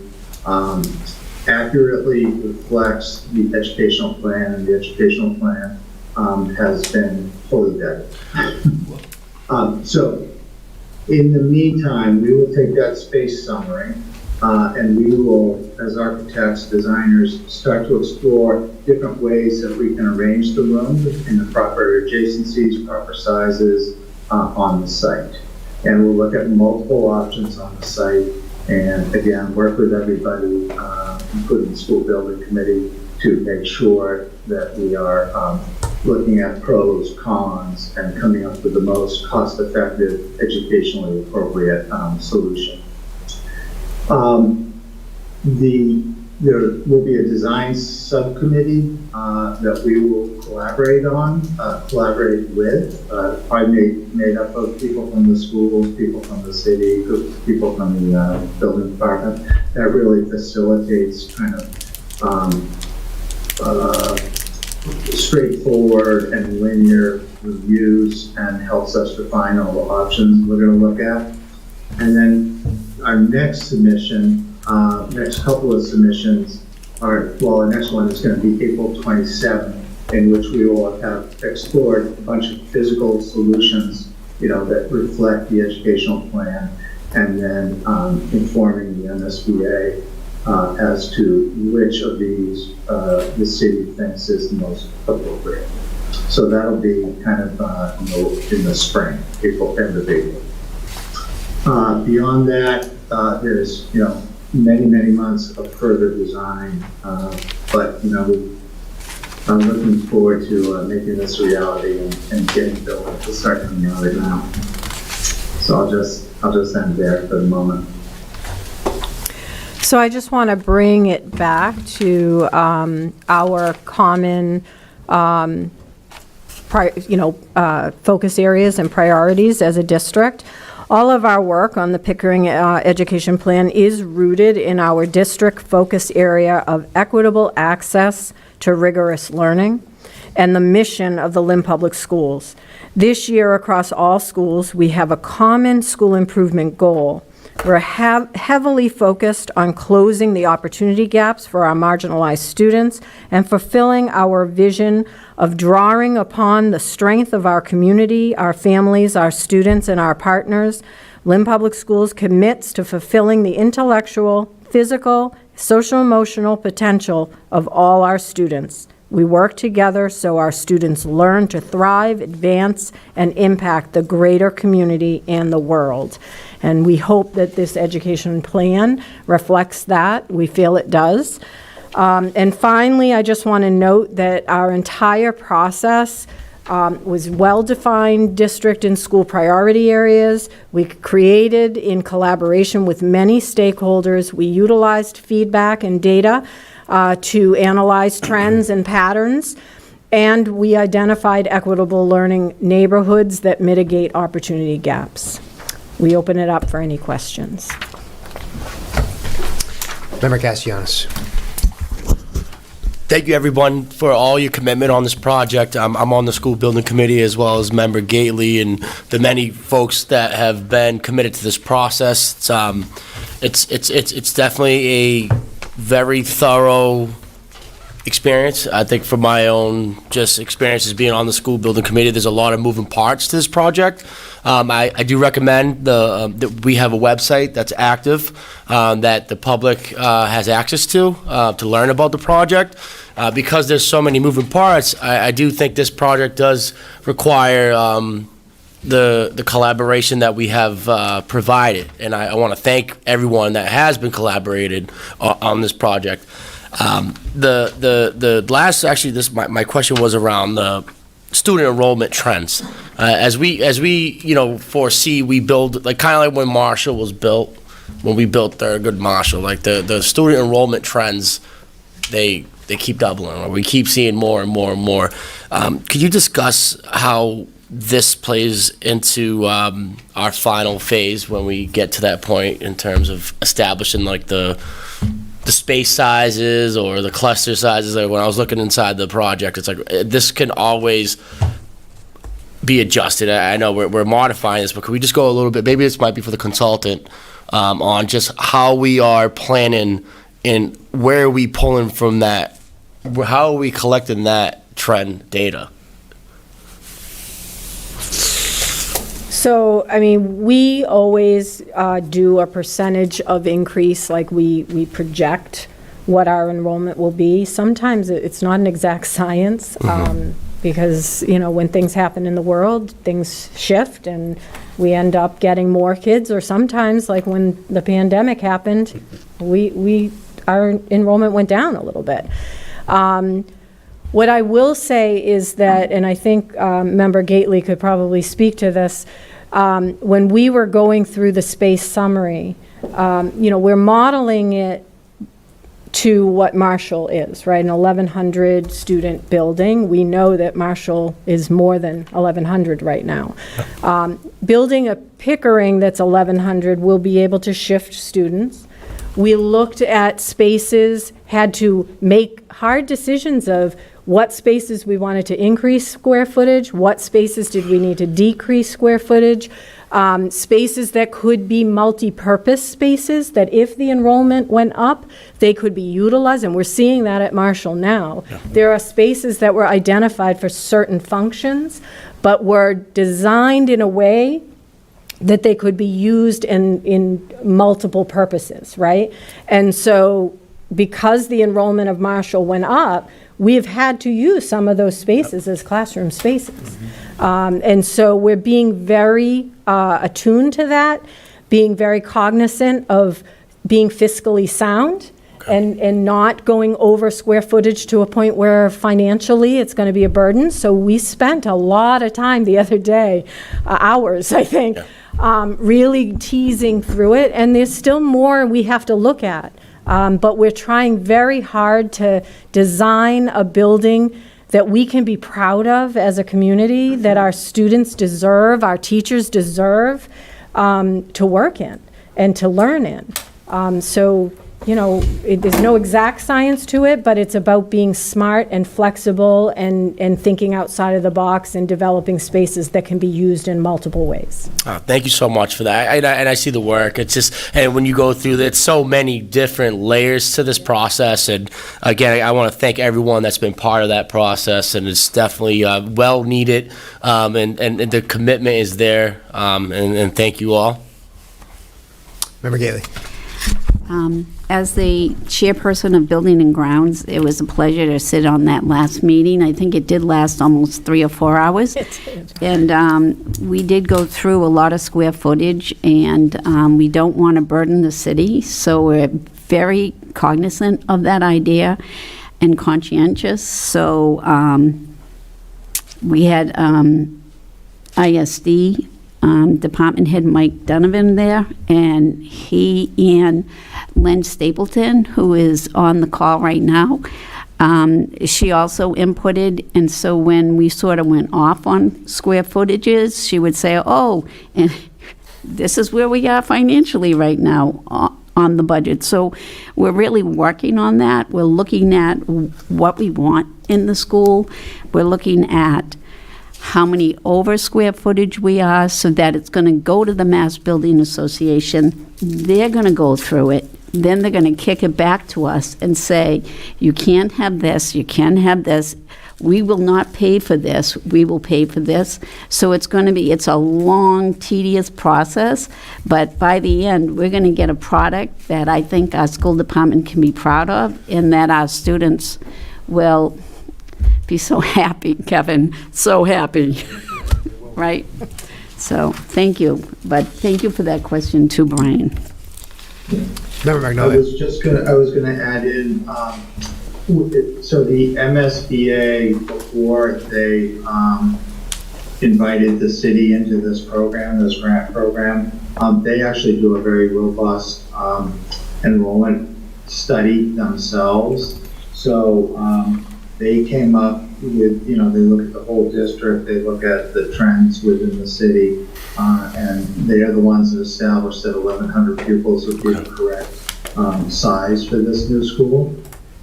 accurately reflects the educational plan, and the educational plan has been fully vetted. So in the meantime, we will take that space summary, and we will, as architects, designers, start to explore different ways that we can arrange the rooms in the proper adjacencies, proper sizes on the site. And we'll look at multiple options on the site, and again, work with everybody, including the school building committee, to make sure that we are looking at pros, cons, and coming up with the most cost-effective, educationally appropriate solution. There will be a design subcommittee that we will collaborate with, probably made up of people from the schools, people from the city, people from the building department, that really facilitates kind of straightforward and linear reviews and helps us refine all the options we're going to look at. And then our next submission, next couple of submissions are, well, the next one is going to be April 27th, in which we will have explored a bunch of physical solutions, that reflect the educational plan, and then informing the MSBA as to which of these the city thinks is the most appropriate. So that'll be kind of in the spring, end of April. Beyond that, there's many months of further design, but I'm looking forward to making this a reality and getting built to start coming out of the ground. So I'll just end there for the moment. So I just want to bring it back to our common focus areas and priorities as a district. All of our work on the Pickering Education Plan is rooted in our district focus area of equitable access to rigorous learning and the mission of the Lynn Public Schools. This year, across all schools, we have a common school improvement goal. We're heavily focused on closing the opportunity gaps for our marginalized students and fulfilling our vision of drawing upon the strength of our community, our families, our students, and our partners. Lynn Public Schools commits to fulfilling the intellectual, physical, social-emotional potential of all our students. We work together so our students learn to thrive, advance, and impact the greater community and the world. And we hope that this education plan reflects that. We feel it does. And finally, I just want to note that our entire process was well-defined district and school priority areas. We created in collaboration with many stakeholders. We utilized feedback and data to analyze trends and patterns, and we identified equitable learning neighborhoods that mitigate opportunity gaps. We open it up for any questions. Member Castellanos. Thank you, everyone, for all your commitment on this project. I'm on the school building committee as well as Member Gately and the many folks that have been committed to this process. It's definitely a very thorough experience. I think from my own just experiences being on the school building committee, there's a lot of moving parts to this project. I do recommend that we have a website that's active that the public has access to learn about the project. Because there's so many moving parts, I do think this project does require the collaboration that we have provided, and I want to thank everyone that has been collaborated on this project. The last, actually, my question was around the student enrollment trends. As we foresee, we build kind of like when Marshall was built, when we built Thurgood Marshall, like the student enrollment trends, they keep doubling. We keep seeing more and more and more. Could you discuss how this plays into our final phase when we get to that point in terms of establishing like the space sizes or the cluster sizes? Like when I was looking inside the project, it's like this can always be adjusted. I know we're modifying this, but could we just go a little bit, maybe this might be for the consultant, on just how we are planning and where are we pulling from that, how are we collecting that trend data? So, I mean, we always do a percentage of increase, like we project what our enrollment will be. Sometimes it's not an exact science, because, when things happen in the world, things shift and we end up getting more kids, or sometimes, like when the pandemic happened, our enrollment went down a little bit. What I will say is that, and I think Member Gately could probably speak to this, when we were going through the space summary, we're modeling it to what Marshall is, right? An 1,100 student building. We know that Marshall is more than 1,100 right now. Building a Pickering that's 1,100 will be able to shift students. We looked at spaces, had to make hard decisions of what spaces we wanted to increase square footage, what spaces did we need to decrease square footage, spaces that could be multi-purpose spaces, that if the enrollment went up, they could be utilized, and we're seeing that at Marshall now. Yeah. There are spaces that were identified for certain functions, but were designed in a way that they could be used in multiple purposes, right? And so because the enrollment of Marshall went up, we have had to use some of those spaces as classroom spaces. And so we're being very attuned to that, being very cognizant of being fiscally sound, and not going over square footage to a point where financially it's going to be a burden. So we spent a lot of time the other day, hours, I think, really teasing through it. And there's still more we have to look at. But we're trying very hard to design a building that we can be proud of as a community, that our students deserve, our teachers deserve to work in and to learn in. So, there's no exact science to it, but it's about being smart and flexible and thinking outside of the box and developing spaces that can be used in multiple ways. Thank you so much for that. And I see the work. It's just, and when you go through it's so many different layers to this process. And again, I want to thank everyone that's been part of that process. And it's definitely well needed. And the commitment is there. And thank you all. Member Gately. As the chairperson of Building and Grounds, it was a pleasure to sit on that last meeting. I think it did last almost 3 or 4 hours. It did. And we did go through a lot of square footage, and we don't want to burden the city, so we're very cognizant of that idea and conscientious. So we had ISD Department Head Mike Donovan there, and he and Lynn Stapleton, who is on the call right now, she also inputted, and so when we sort of went off on square footages, she would say, oh, and this is where we are financially right now on the budget. So we're really working on that. We're looking at what we want in the school. We're looking at how many over square footage we are, so that it's going to go to the Mass Building Association. They're going to go through it. Then they're going to kick it back to us and say, you can't have this, you can't have this. We will not pay for this, we will pay for this. So it's a long, tedious process, but by the end, we're going to get a product that I think our school department can be proud of, and that our students will be so happy, Kevin, so happy, right? So, thank you. But thank you for that question too, Brian. Member I Magnolia. was gonna add in, so the MSBA, before they invited the city into this program, this grant program, they actually do a very robust enrollment study themselves. So they came up with, they look at the whole district, they look at the trends within the city, and they are the ones that established that 1,100 pupils would be the correct size for this new school.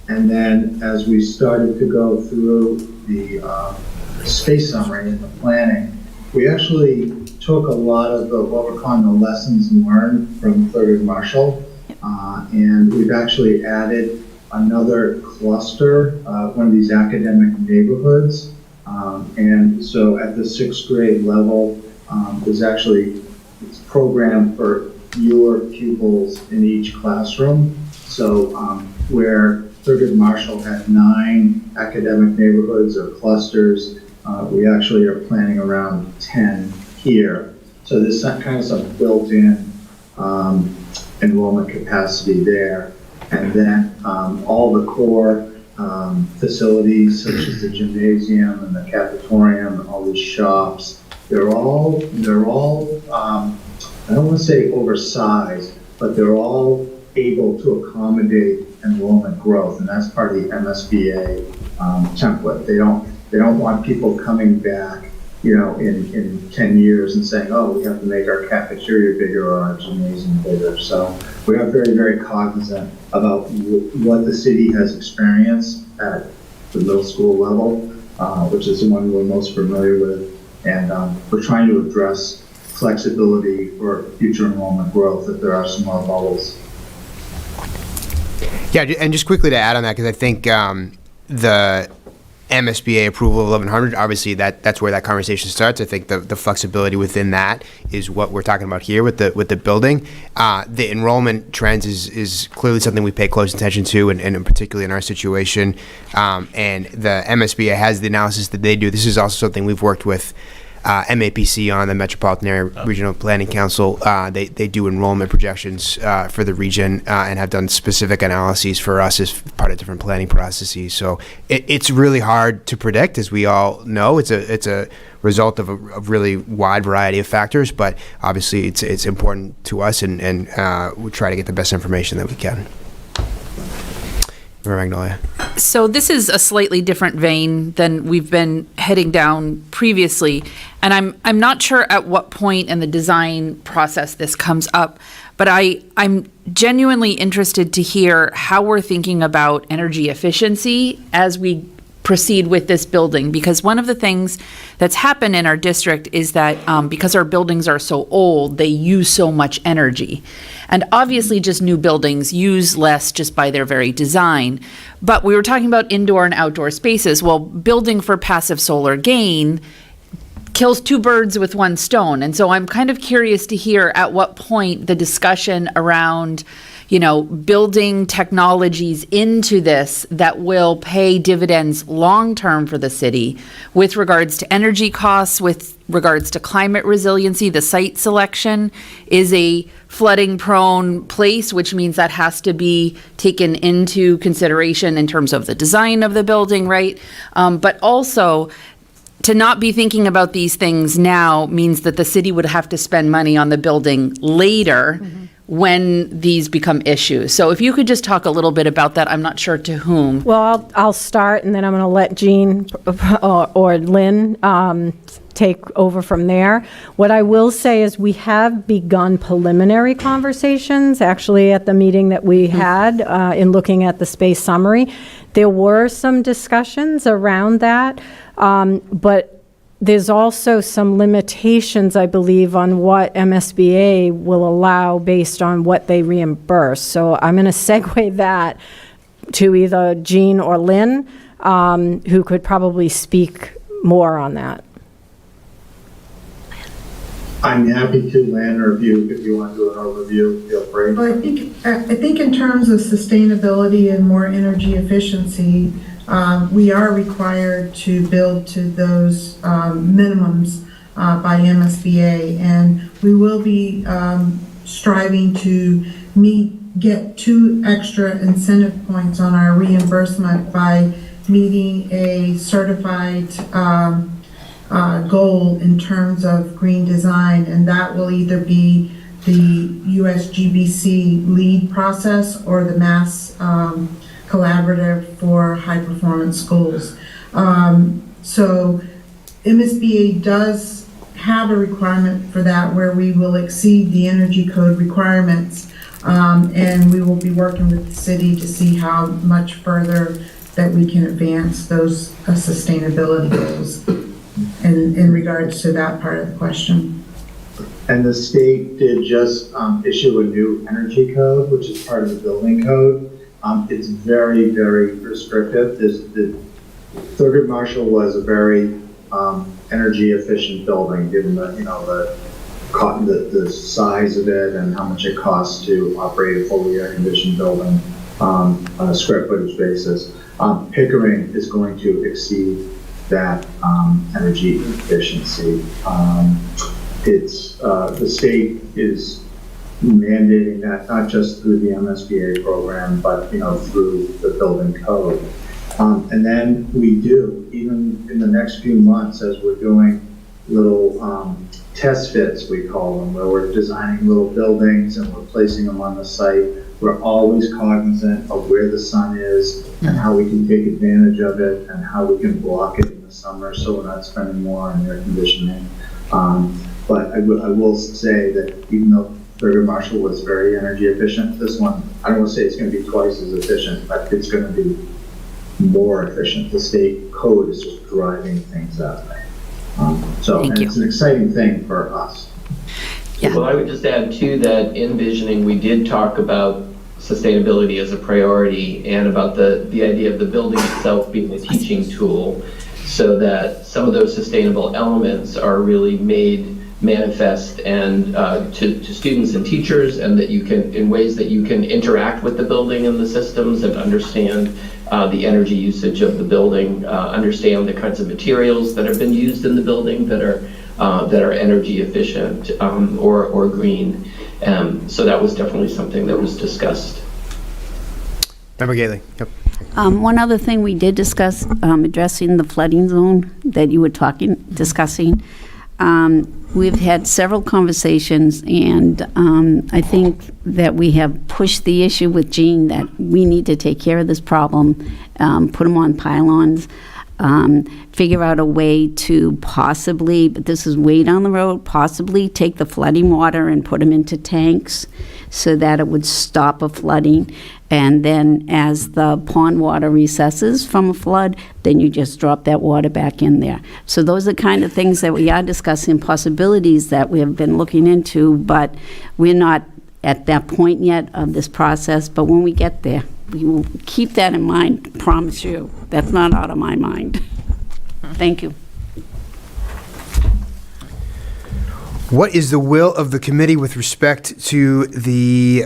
And then as we started to go through the space summary and the planning, we actually took a lot of what we're calling the lessons learned from Thurgood Marshall, and we've actually added another cluster, one of these academic neighborhoods. And so at the 6th grade level, there's actually it's programmed for fewer pupils in each classroom. So where Thurgood Marshall had 9 academic neighborhoods or clusters, we actually are planning around 10 here. So there's kind of some built-in enrollment capacity there. And then all the core facilities such as the gymnasium and the cafetorium and all these shops. They're all I don't want to say oversized, but they're all able to accommodate enrollment growth, and that's part of the MSBA template. They don't want people coming back, in 10 years and saying, oh, we have to make our cafeteria bigger or our gymnasium bigger. So we are very, very cognizant about what the city has experienced at the middle school level, which is the one we're most familiar with. And we're trying to address flexibility for future enrollment growth if there are some more bubbles. Yeah, and just quickly to add on that, because I think the MSBA approval of 1100, obviously that's where that conversation starts. I think the flexibility within that is what we're talking about here with the building. The enrollment trends is clearly something we pay close attention to, and particularly in our situation. And the MSBA has the analysis that they do. This is also something we've worked with MAPC on, the Metropolitan Area Regional Planning Council. They do enrollment projections for the region and have done specific analyses for us as part of different planning processes. So it's really hard to predict, as we all know. It's a result of a really wide variety of factors, but obviously it's important to us, and we try to get the best information that we can. Magnolia. So this is a slightly different vein than we've been heading down previously, and I'm not sure at what point in the design process this comes up, but I'm genuinely interested to hear how we're thinking about energy efficiency as we proceed with this building, because one of the things that's happened in our district is that because our buildings are so old, they use so much energy. And obviously just new buildings use less just by their very design. But we were talking about indoor and outdoor spaces. Well, building for passive solar gain kills two birds with one stone. And so I'm kind of curious to hear at what point the discussion around building technologies into this that will pay dividends long-term for the city with regards to energy costs, with regards to climate resiliency. The site selection is a flooding-prone place, which means that has to be taken into consideration in terms of the design of the building, right? But also, to not be thinking about these things now means that the city would have to spend money on the building later when these become issues. So if you could just talk a little bit about that, I'm not sure to whom. Well, I'll start, and then I'm going to let Jean or Lynn take over from there. What I will say is we have begun preliminary conversations, actually at the meeting that we had in looking at the space summary. There were some discussions around that, but there's also some limitations, I believe, on what MSBA will allow based on what they reimburse. So I'm going to segue that to either Jean or Lynn, who could probably speak more on that. I'm happy to, Lynn, or if you want to do an overview, feel free. Well, I think in terms of sustainability and more energy efficiency, we are required to build to those minimums by MSBA, and we will be striving to get 2 extra incentive points on our reimbursement by meeting a certified goal in terms of green design, and that will either be the USGBC LEED process or the Mass Collaborative for High Performance Schools. So MSBA does have a requirement for that where we will exceed the energy code requirements, and we will be working with the city to see how much further that we can advance those sustainability goals in regards to that part of the question. And the state did just issue a new energy code, which is part of the building code. It's very, very restrictive. The Thurgood Marshall was a very energy efficient building, given the size of it and how much it costs to operate a fully air conditioned building on a square footage basis. Pickering is going to exceed that energy efficiency. The state is mandating that not just through the MSBA program, but through the building code. And then we do, even in the next few months, as we're doing little test fits, we call them, where we're designing little buildings and we're placing them on the site, we're always cognizant of where the sun is and how we can take advantage of it and how we can block it in the summer so we're not spending more on air conditioning. But I will say that even though Thurgood Marshall was very energy efficient, this one, I don't want to say it's going to be twice as efficient, but it's going to be more efficient. The state code is just driving things that way. And it's an exciting thing for us. Yeah. Well, I would just add too that in visioning, we did talk about sustainability as a priority and about the idea of the building itself being a teaching tool, so that some of those sustainable elements are really made manifest and to students and teachers, and that you can, in ways that you can interact with the building and the systems and understand the energy usage of the building, understand the kinds of materials that have been used in the building that are energy efficient or green. So that was definitely something that was discussed. Member Gately. Yep. One other thing we did discuss, addressing the flooding zone that you were discussing. We've had several conversations, and I think that we have pushed the issue with Gene that we need to take care of this problem, put them on pylons, figure out a way to possibly, but this is way down the road, possibly take the flooding water and put them into tanks so that it would stop a flooding. And then as the pond water recesses from a flood, then you just drop that water back in there. So those are kind of things that we are discussing, possibilities that we have been looking into, but we're not at that point yet of this process. But when we get there, we will keep that in mind, promise you. That's not out of my mind. Thank you. What is the will of the committee with respect to the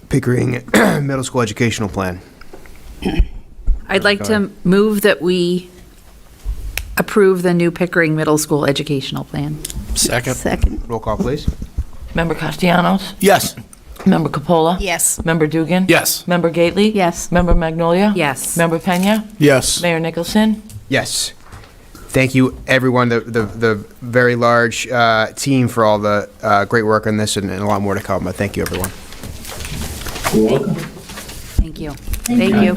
Pickering Middle School Educational Plan? I'd like to move that we approve the new Pickering Middle School Educational Plan. Second. Roll call, please. Member Castellanos? Yes. Member Capola? Yes. Member Dugan? Yes. Member Gately? Yes. Member Magnolia? Yes. Member Pena? Yes. Mayor Nicholson? Yes. Thank you, everyone, the very large team for all the great work on this and a lot more to come. But thank you, everyone. You're welcome. Thank you. Thank you.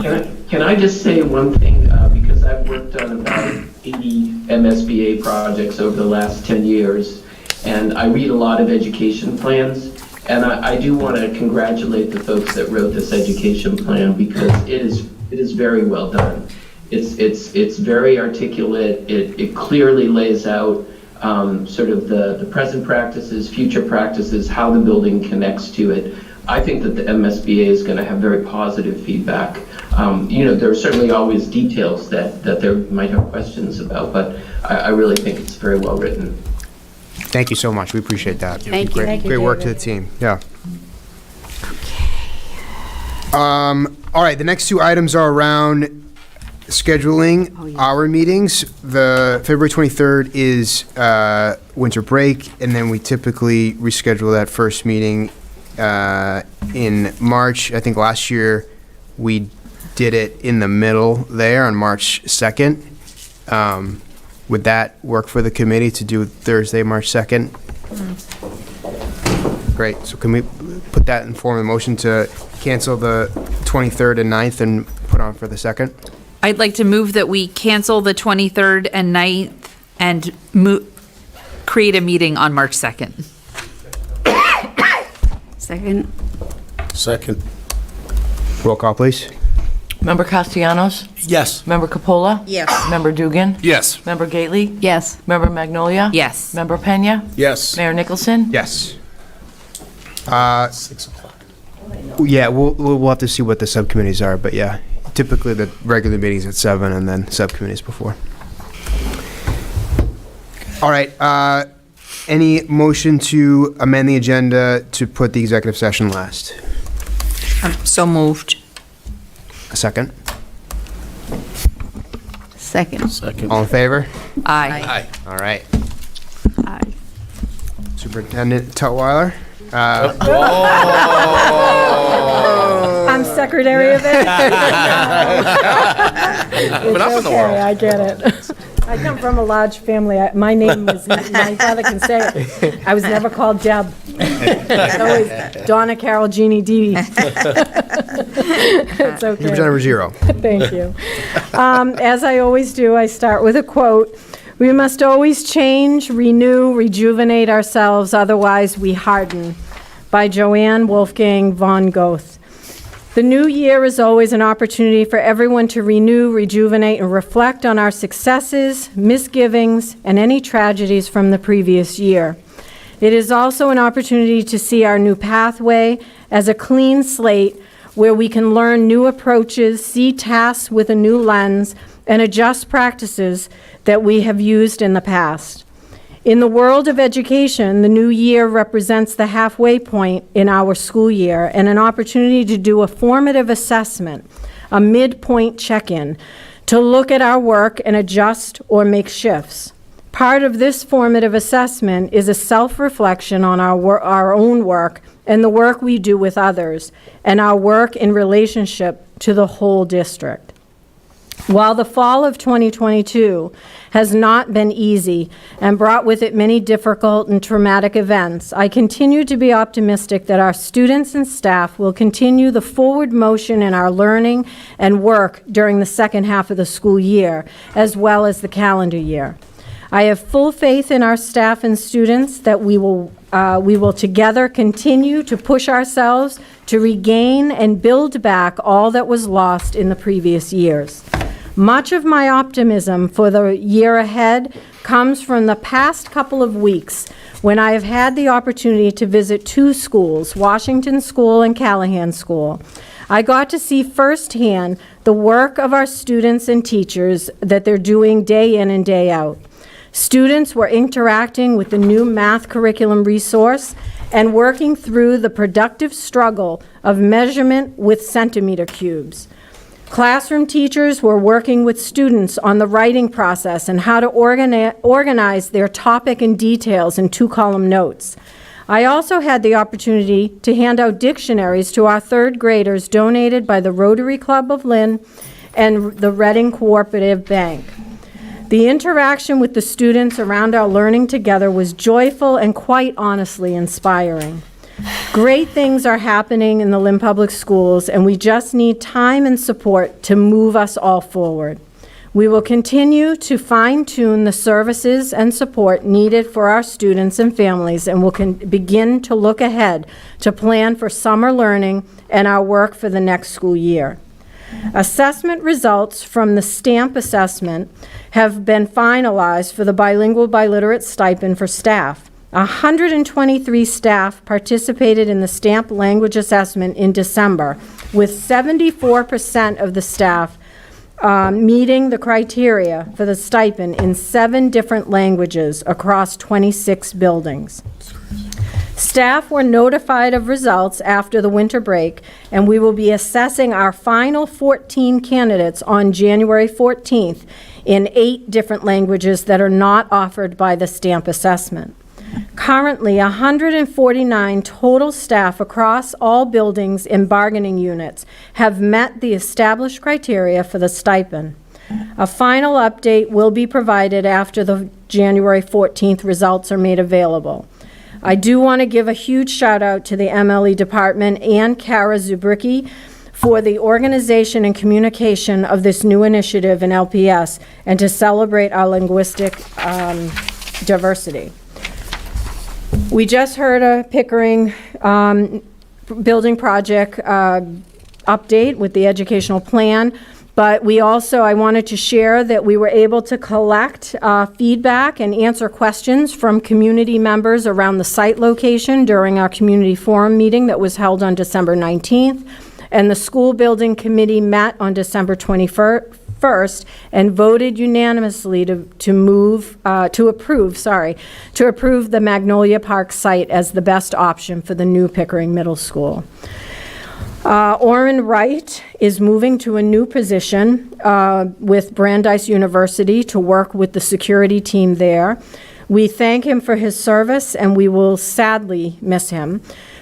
Can I just say one thing, because I've worked on about 80 MSBA projects over the last 10 years, and I read a lot of education plans, and I do want to congratulate the folks that wrote this education plan, because it is very well done. It's very articulate. It clearly lays out sort of the present practices, future practices, how the building connects to it. I think that the MSBA is going to have very positive feedback. There are certainly always details that they might have questions about, but I really think it's very well written. Thank you so much. We appreciate that. Thank you. Great work to the team. Yeah. All right. The next two items are around scheduling our meetings. The February 23rd is winter break, and then we typically reschedule that first meeting in March. I think last year we did it in the middle there on March 2nd. Would that work for the committee to do Thursday, March 2nd? Great. So can we put that in form of a motion to cancel the 23rd and 9th and put on for the 2nd? I'd like to move that we cancel the 23rd and 9th and create a meeting on March 2nd. Second. Roll call, please. Member Castellanos? Yes. Member Capola? Yes. Member Dugan? Yes. Member Gately? Yes. Member Magnolia? Yes. Member Pena? Yes. Mayor Nicholson? Yes. 6 o'clock. Yeah, we'll have to see what the subcommittees are, but yeah, typically the regular meetings at 7 and then subcommittees before. All right, any motion to amend the agenda to put the executive session last? So moved. A second? Second. All in favor? Aye. All right. Aye. Superintendent Tutwiler? I'm Secretary of Ed. But up in the world. I get it. I come from a large family. My name was, my father can say it. I was never called Deb. It's always Donna, Carol, Jeannie, Dee. It's okay. You're number 0. Thank you. As I always do, I start with a quote. We must always change, renew, rejuvenate ourselves, otherwise we harden. By Joanne Wolfgang von Goethe. The new year is always an opportunity for everyone to renew, rejuvenate, and reflect on our successes, misgivings, and any tragedies from the previous year. It is also an opportunity to see our new pathway as a clean slate where we can learn new approaches, see tasks with a new lens, and adjust practices that we have used in the past. In the world of education, the new year represents the halfway point in our school year and an opportunity to do a formative assessment, a midpoint check-in, to look at our work and adjust or make shifts. Part of this formative assessment is a self-reflection on our own work and the work we do with others, and our work in relationship to the whole district. While the fall of 2022 has not been easy and brought with it many difficult and traumatic events, I continue to be optimistic that our students and staff will continue the forward motion in our learning and work during the second half of the school year, as well as the calendar year. I have full faith in our staff and students that we will together continue to push ourselves to regain and build back all that was lost in the previous years. Much of my optimism for the year ahead comes from the past couple of weeks when I have had the opportunity to visit 2 schools, Washington School and Callahan School. I got to see firsthand the work of our students and teachers that they're doing day in and day out. Students were interacting with the new math curriculum resource and working through the productive struggle of measurement with centimeter cubes. Classroom teachers were working with students on the writing process and how to organize their topic and details in 2-column notes. I also had the opportunity to hand out dictionaries to our 3rd graders donated by the Rotary Club of Lynn and the Reading Cooperative Bank. The interaction with the students around our learning together was joyful and quite honestly inspiring. Great things are happening in the Lynn Public Schools, and we just need time and support to move us all forward. We will continue to fine-tune the services and support needed for our students and families, and will begin to look ahead to plan for summer learning and our work for the next school year. Assessment results from the STAMP assessment have been finalized for the bilingual biliterate stipend for staff. 123 staff participated in the STAMP language assessment in December, with 74% of the staff meeting the criteria for the stipend in 7 different languages across 26 buildings. Staff were notified of results after the winter break, and we will be assessing our final 14 candidates on January 14th in 8 different languages that are not offered by the STAMP assessment. Currently, 149 total staff across all buildings and bargaining units have met the established criteria for the stipend. A final update will be provided after the January 14th results are made available. I do want to give a huge shout out to the MLE department and Kara Zubricki for the organization and communication of this new initiative in LPS and to celebrate our linguistic diversity. We just heard a Pickering building project update with the educational plan, but I wanted to share that we were able to collect feedback and answer questions from community members around the site location during our community forum meeting that was held on December 19th, and the school building committee met on December 21st and voted unanimously to approve the Magnolia Park site as the best option for the new Pickering Middle School. Orrin Wright is moving to a new position with Brandeis University to work with the security team there. We thank him for his service, and we will sadly miss him.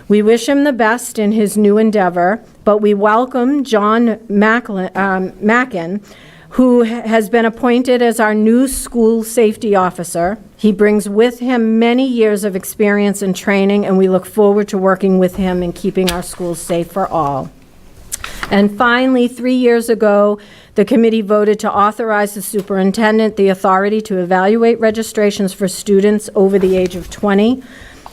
We wish him the best in his new endeavor, but we welcome John Mackin, who has been appointed as our new school safety officer. He brings with him many years of experience and training, and we look forward to working with him in keeping our schools safe for all. And finally, 3 years ago, the committee voted to authorize the superintendent the authority to evaluate registrations for students over the age of 20.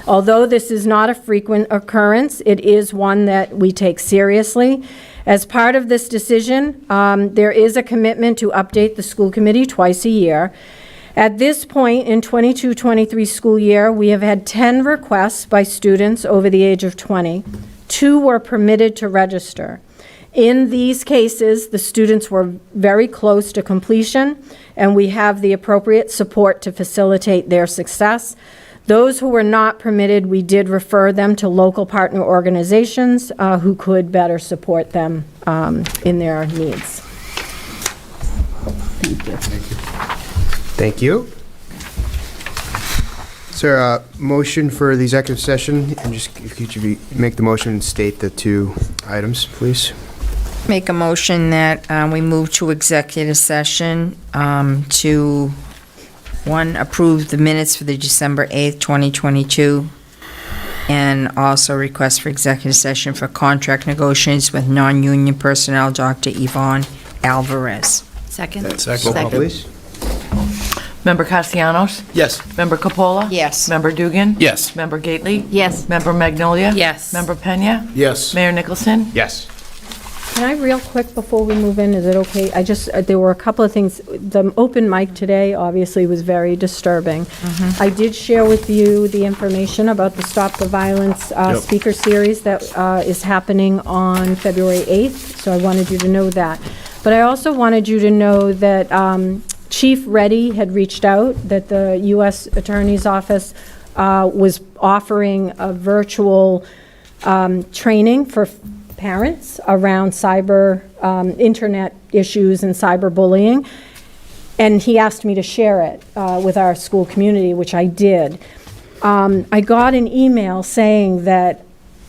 Although this is not a frequent occurrence, it is one that we take seriously. As part of this decision, there is a commitment to update the school committee twice a year. At this point in 22-23 school year, we have had 10 requests by students over the age of 20. 2 were permitted to register. In these cases, the students were very close to completion, and we have the appropriate support to facilitate their success. Those who were not permitted, we did refer them to local partner organizations who could better support them in their needs. Thank you. Is there a motion for the executive session? And just, could you make the motion and state the 2 items, please? Make a motion that we move to executive session to, 1, approve the minutes for the December 8th, 2022, and also request for executive session for contract negotiations with non-union personnel, Dr. Yvonne Alvarez. Second? Roll call, please. Member Castellanos? Yes. Member Capola? Yes. Member Dugan? Yes. Member Gately? Yes. Member Magnolia? Yes. Member Pena? Yes. Mayor Nicholson? Yes. Can I real quick before we move in, is it okay? There were a couple of things. The open mic today obviously was very disturbing. I did share with you the information about the Stop the Violence speaker series that is happening on February 8th, so I wanted you to know that. But I also wanted you to know that Chief Reddy had reached out, that the U.S. Attorney's Office was offering a virtual training for parents around cyber, internet issues and cyberbullying. And he asked me to share it with our school community, which I did. I got an email saying that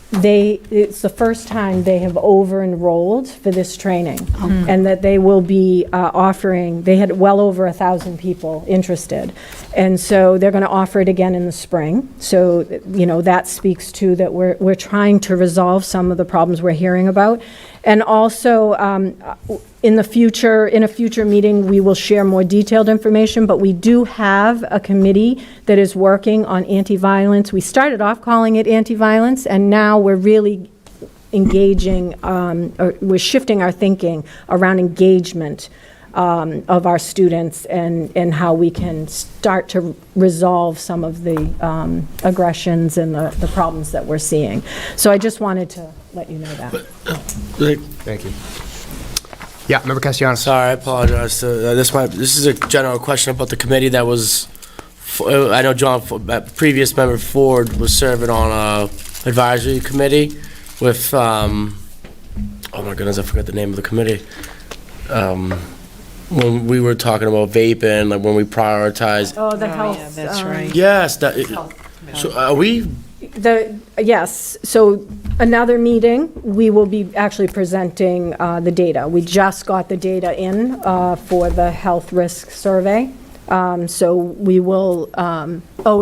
it's the first time they have over-enrolled for this training, and that they will be offering, they had well over 1,000 people interested. And so they're going to offer it again in the spring. So, that speaks to that we're trying to resolve some of the problems we're hearing about. And also, in a future meeting, we will share more detailed information, but we do have a committee that is working on anti-violence. We started off calling it anti-violence, and now we're really engaging, we're shifting our thinking around engagement of our students and how we can start to resolve some of the aggressions and the problems that we're seeing. So I just wanted to let you know that. Thank you. Yeah, Member Castellanos. Sorry, I apologize. This is a general question about the committee that was, I know previous member Ford was serving on a advisory committee with, oh my goodness, I forgot the name of the committee. When we were talking about vaping, like when we prioritize. Oh, the health. Yeah, that's right. Yes, so are we? Yes, so another meeting, we will be actually presenting the data. We just got the data in for the health risk survey. So we will,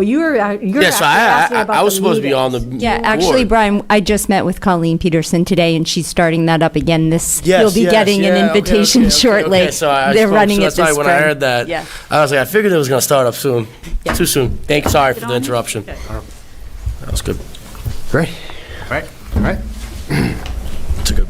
you're Yes, actually asking about I was the supposed to be on the meetings. Yeah, actually, board. Brian, I just met with Colleen Peterson today, and she's starting that up again. You'll be getting an invitation shortly. Okay, so They're running it that's this why spring. when I heard that, Yeah. I was like, I figured it was going to start up soon. Yeah. Too soon. Sorry for the interruption. Okay. That was good. Great. All right. It's a good.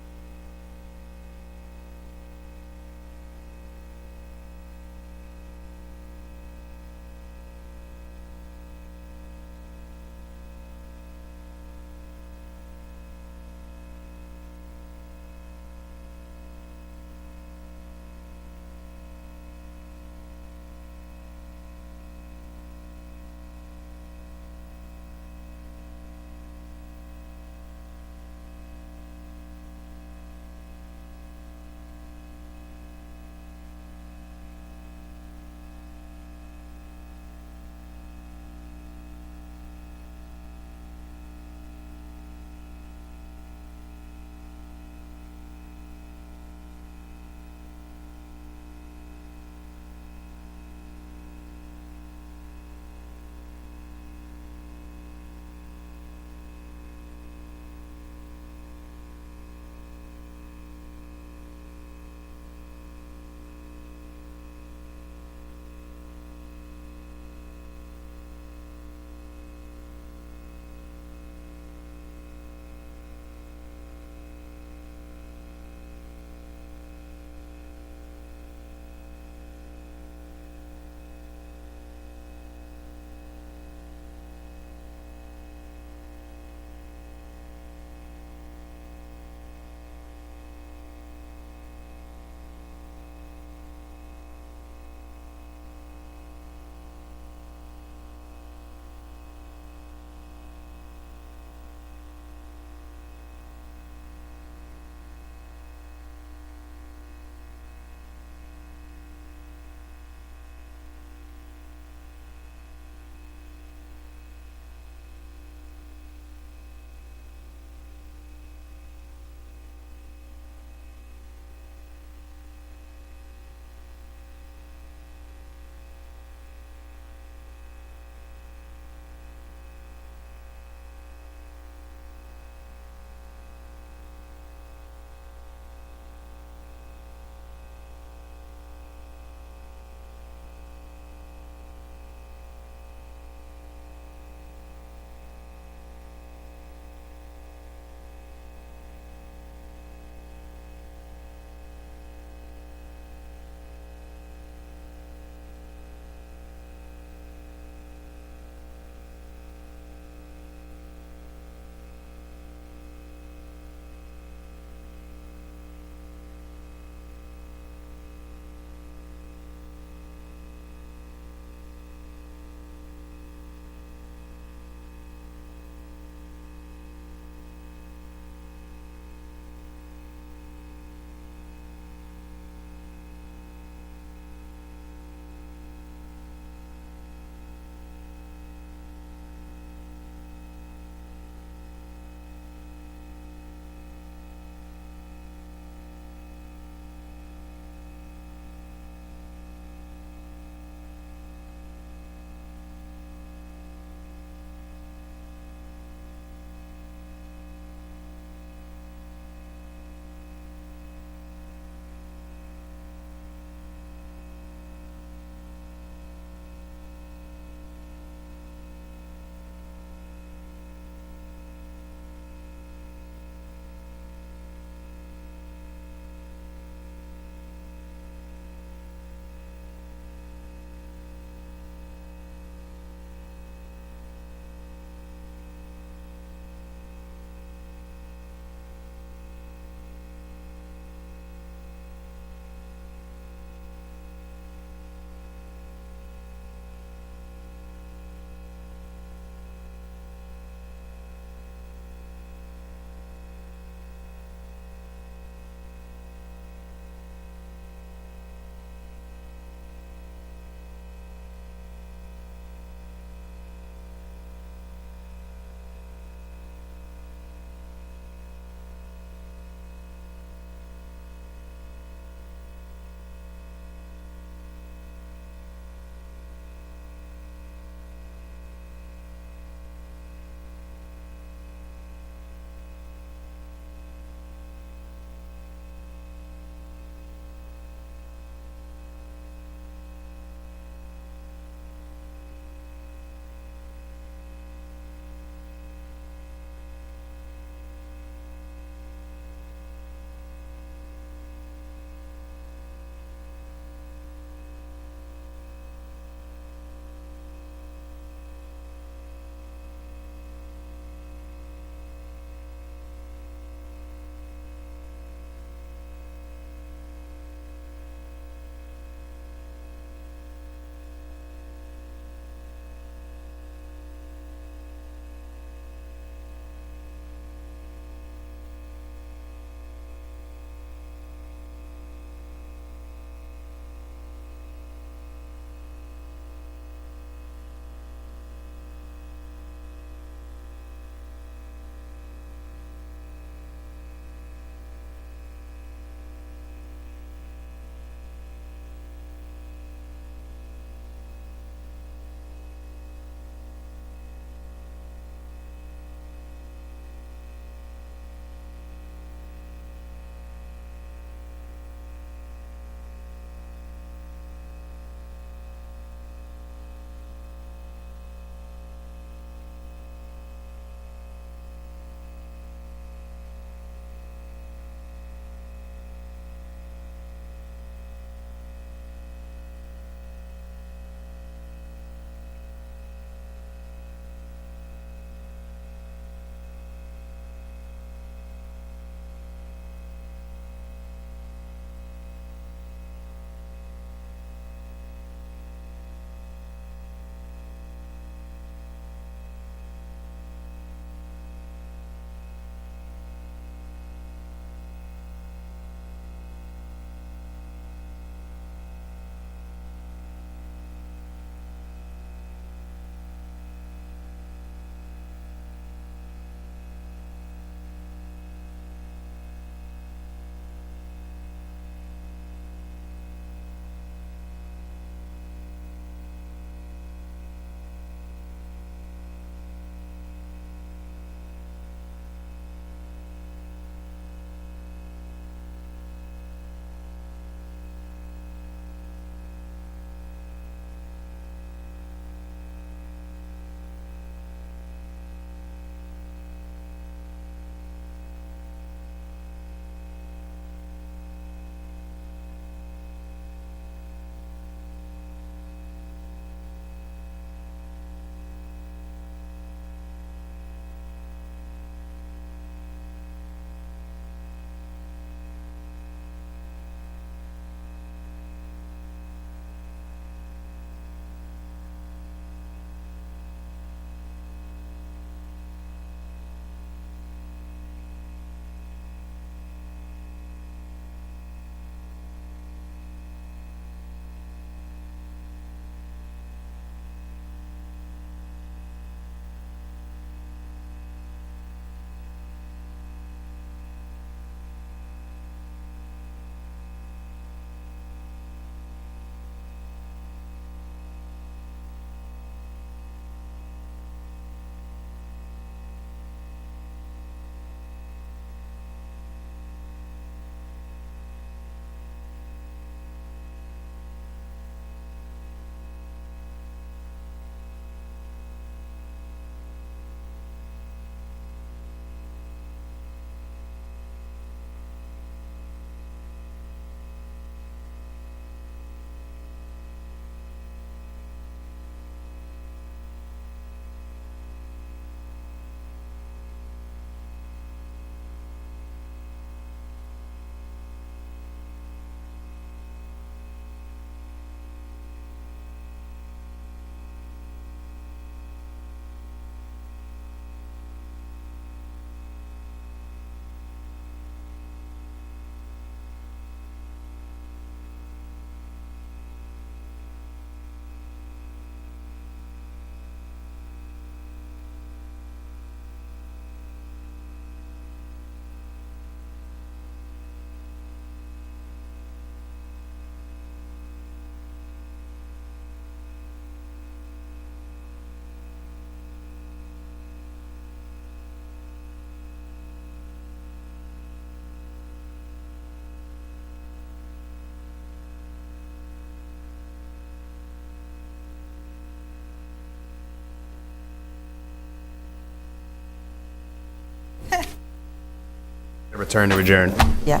Return to adjourn. Yeah.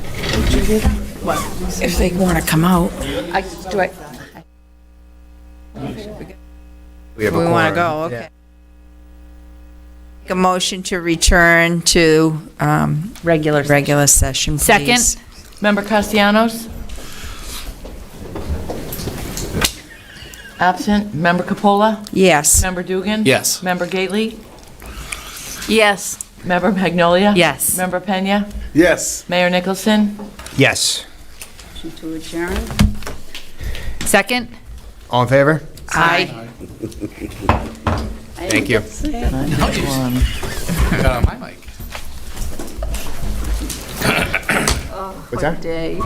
If they want to come out. We have a We want to quorum. go, okay. Yeah. Make a motion to return to regular session, please. Second. Member Castellanos? Absent. Member Capola? Yes. Member Dugan? Yes. Member Gately? Yes. Member Magnolia? Yes. Member Pena? Yes. Mayor Nicholson? Yes. To adjourn. Second? All in favor? Aye. Thank you. My mic. What's that? Day.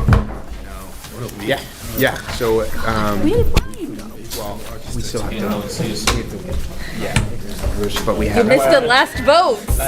Yeah, yeah, so, We had fun. well, we still have to, yeah, but we have. Missed the last votes.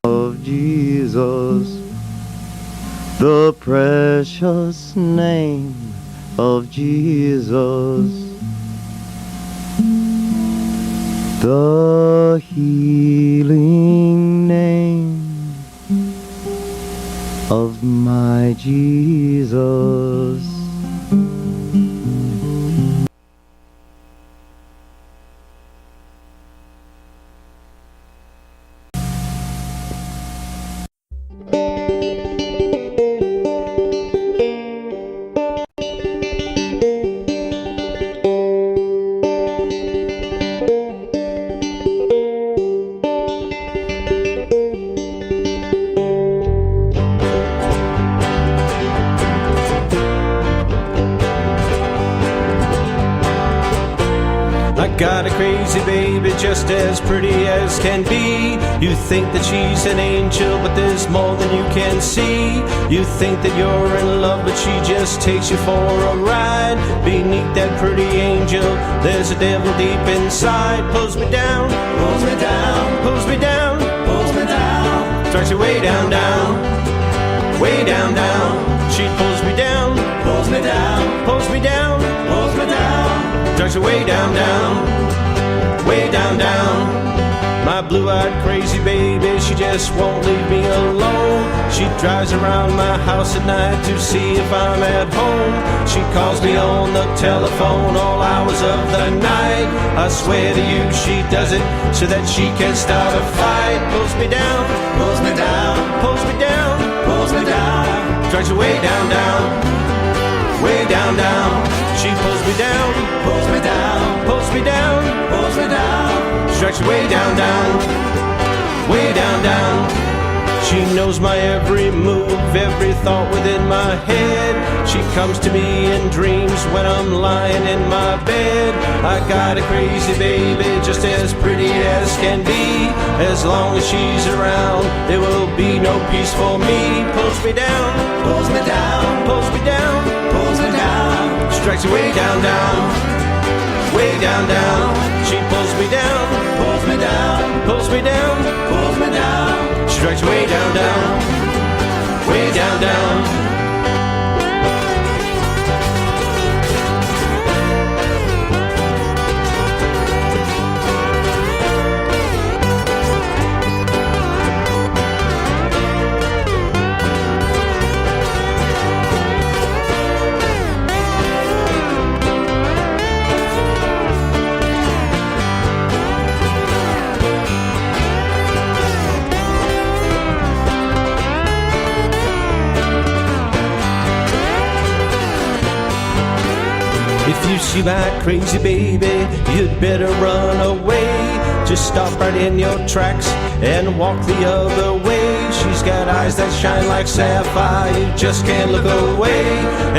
Of Jesus, the precious name of Jesus, the healing name of my Jesus. Got a crazy baby just as pretty as can be. You think that she's an angel, but there's more than you can see. You think that you're in love, but she just takes you for a ride. Beneath that pretty angel, there's a devil deep inside. Pulls me down, pulls me down, pulls me down, pulls me down. Drags you way down, down, way down, down. She pulls me down, pulls me down, pulls me down, pulls me down. Drags you way down, down, way down, down. My blue-eyed crazy baby, she just won't leave me alone. She drives around my house at night to see if I'm at home. She calls me on the telephone all hours of the night. I swear to you she does it so that she can start a fight. Pulls me down, pulls me down, pulls me down, pulls me down. Drags you way down, down, way down, down. She pulls me down, pulls me down, pulls me down, pulls me down. She drags you way down, down, way down, down. She knows my every move, every thought within my head. She comes to me in dreams when I'm lying in my bed. I got a crazy baby, just as pretty as can be. As long as she's around, there will be no peace for me. Pulls me down, pulls me down, pulls me down, pulls me down. Strikes me way down, down, way down, down. She pulls me down, pulls me down, pulls me down, pulls me down. Strikes way down, down, way down, down. If you see my crazy baby, you'd better run away. Just stop right in your tracks and walk the other way. She's got eyes that shine like sapphire, you just can't look away.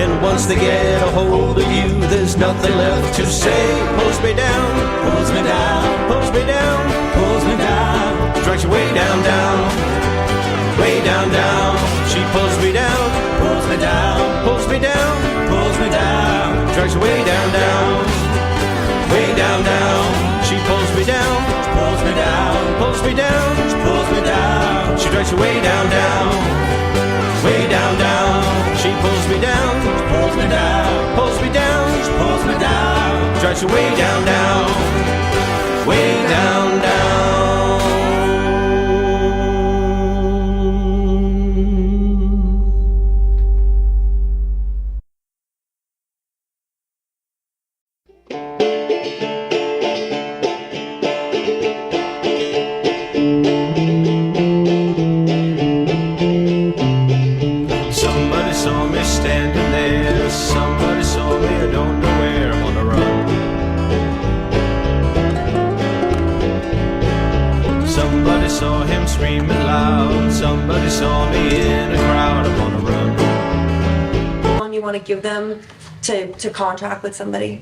And once they get a hold of you, there's nothing left to say. Pulls me down, pulls me down, pulls me down, pulls me down. Drags you way down, down, way down, down. She pulls me down, pulls me down, pulls me down, pulls me down. Drags you way down, down, way down, down. She pulls me down, pulls me down, pulls me down, pulls me down. She drags you way down, down, way down, down. She pulls me down, pulls me down, pulls me down, pulls me down. Drags you way down, down, way down, down. Somebody saw me standing there. Somebody saw me, I don't know where. I'm on the run. Somebody saw him screaming loud. Somebody saw me in a crowd. I'm on a run. You want to give them to contract with somebody?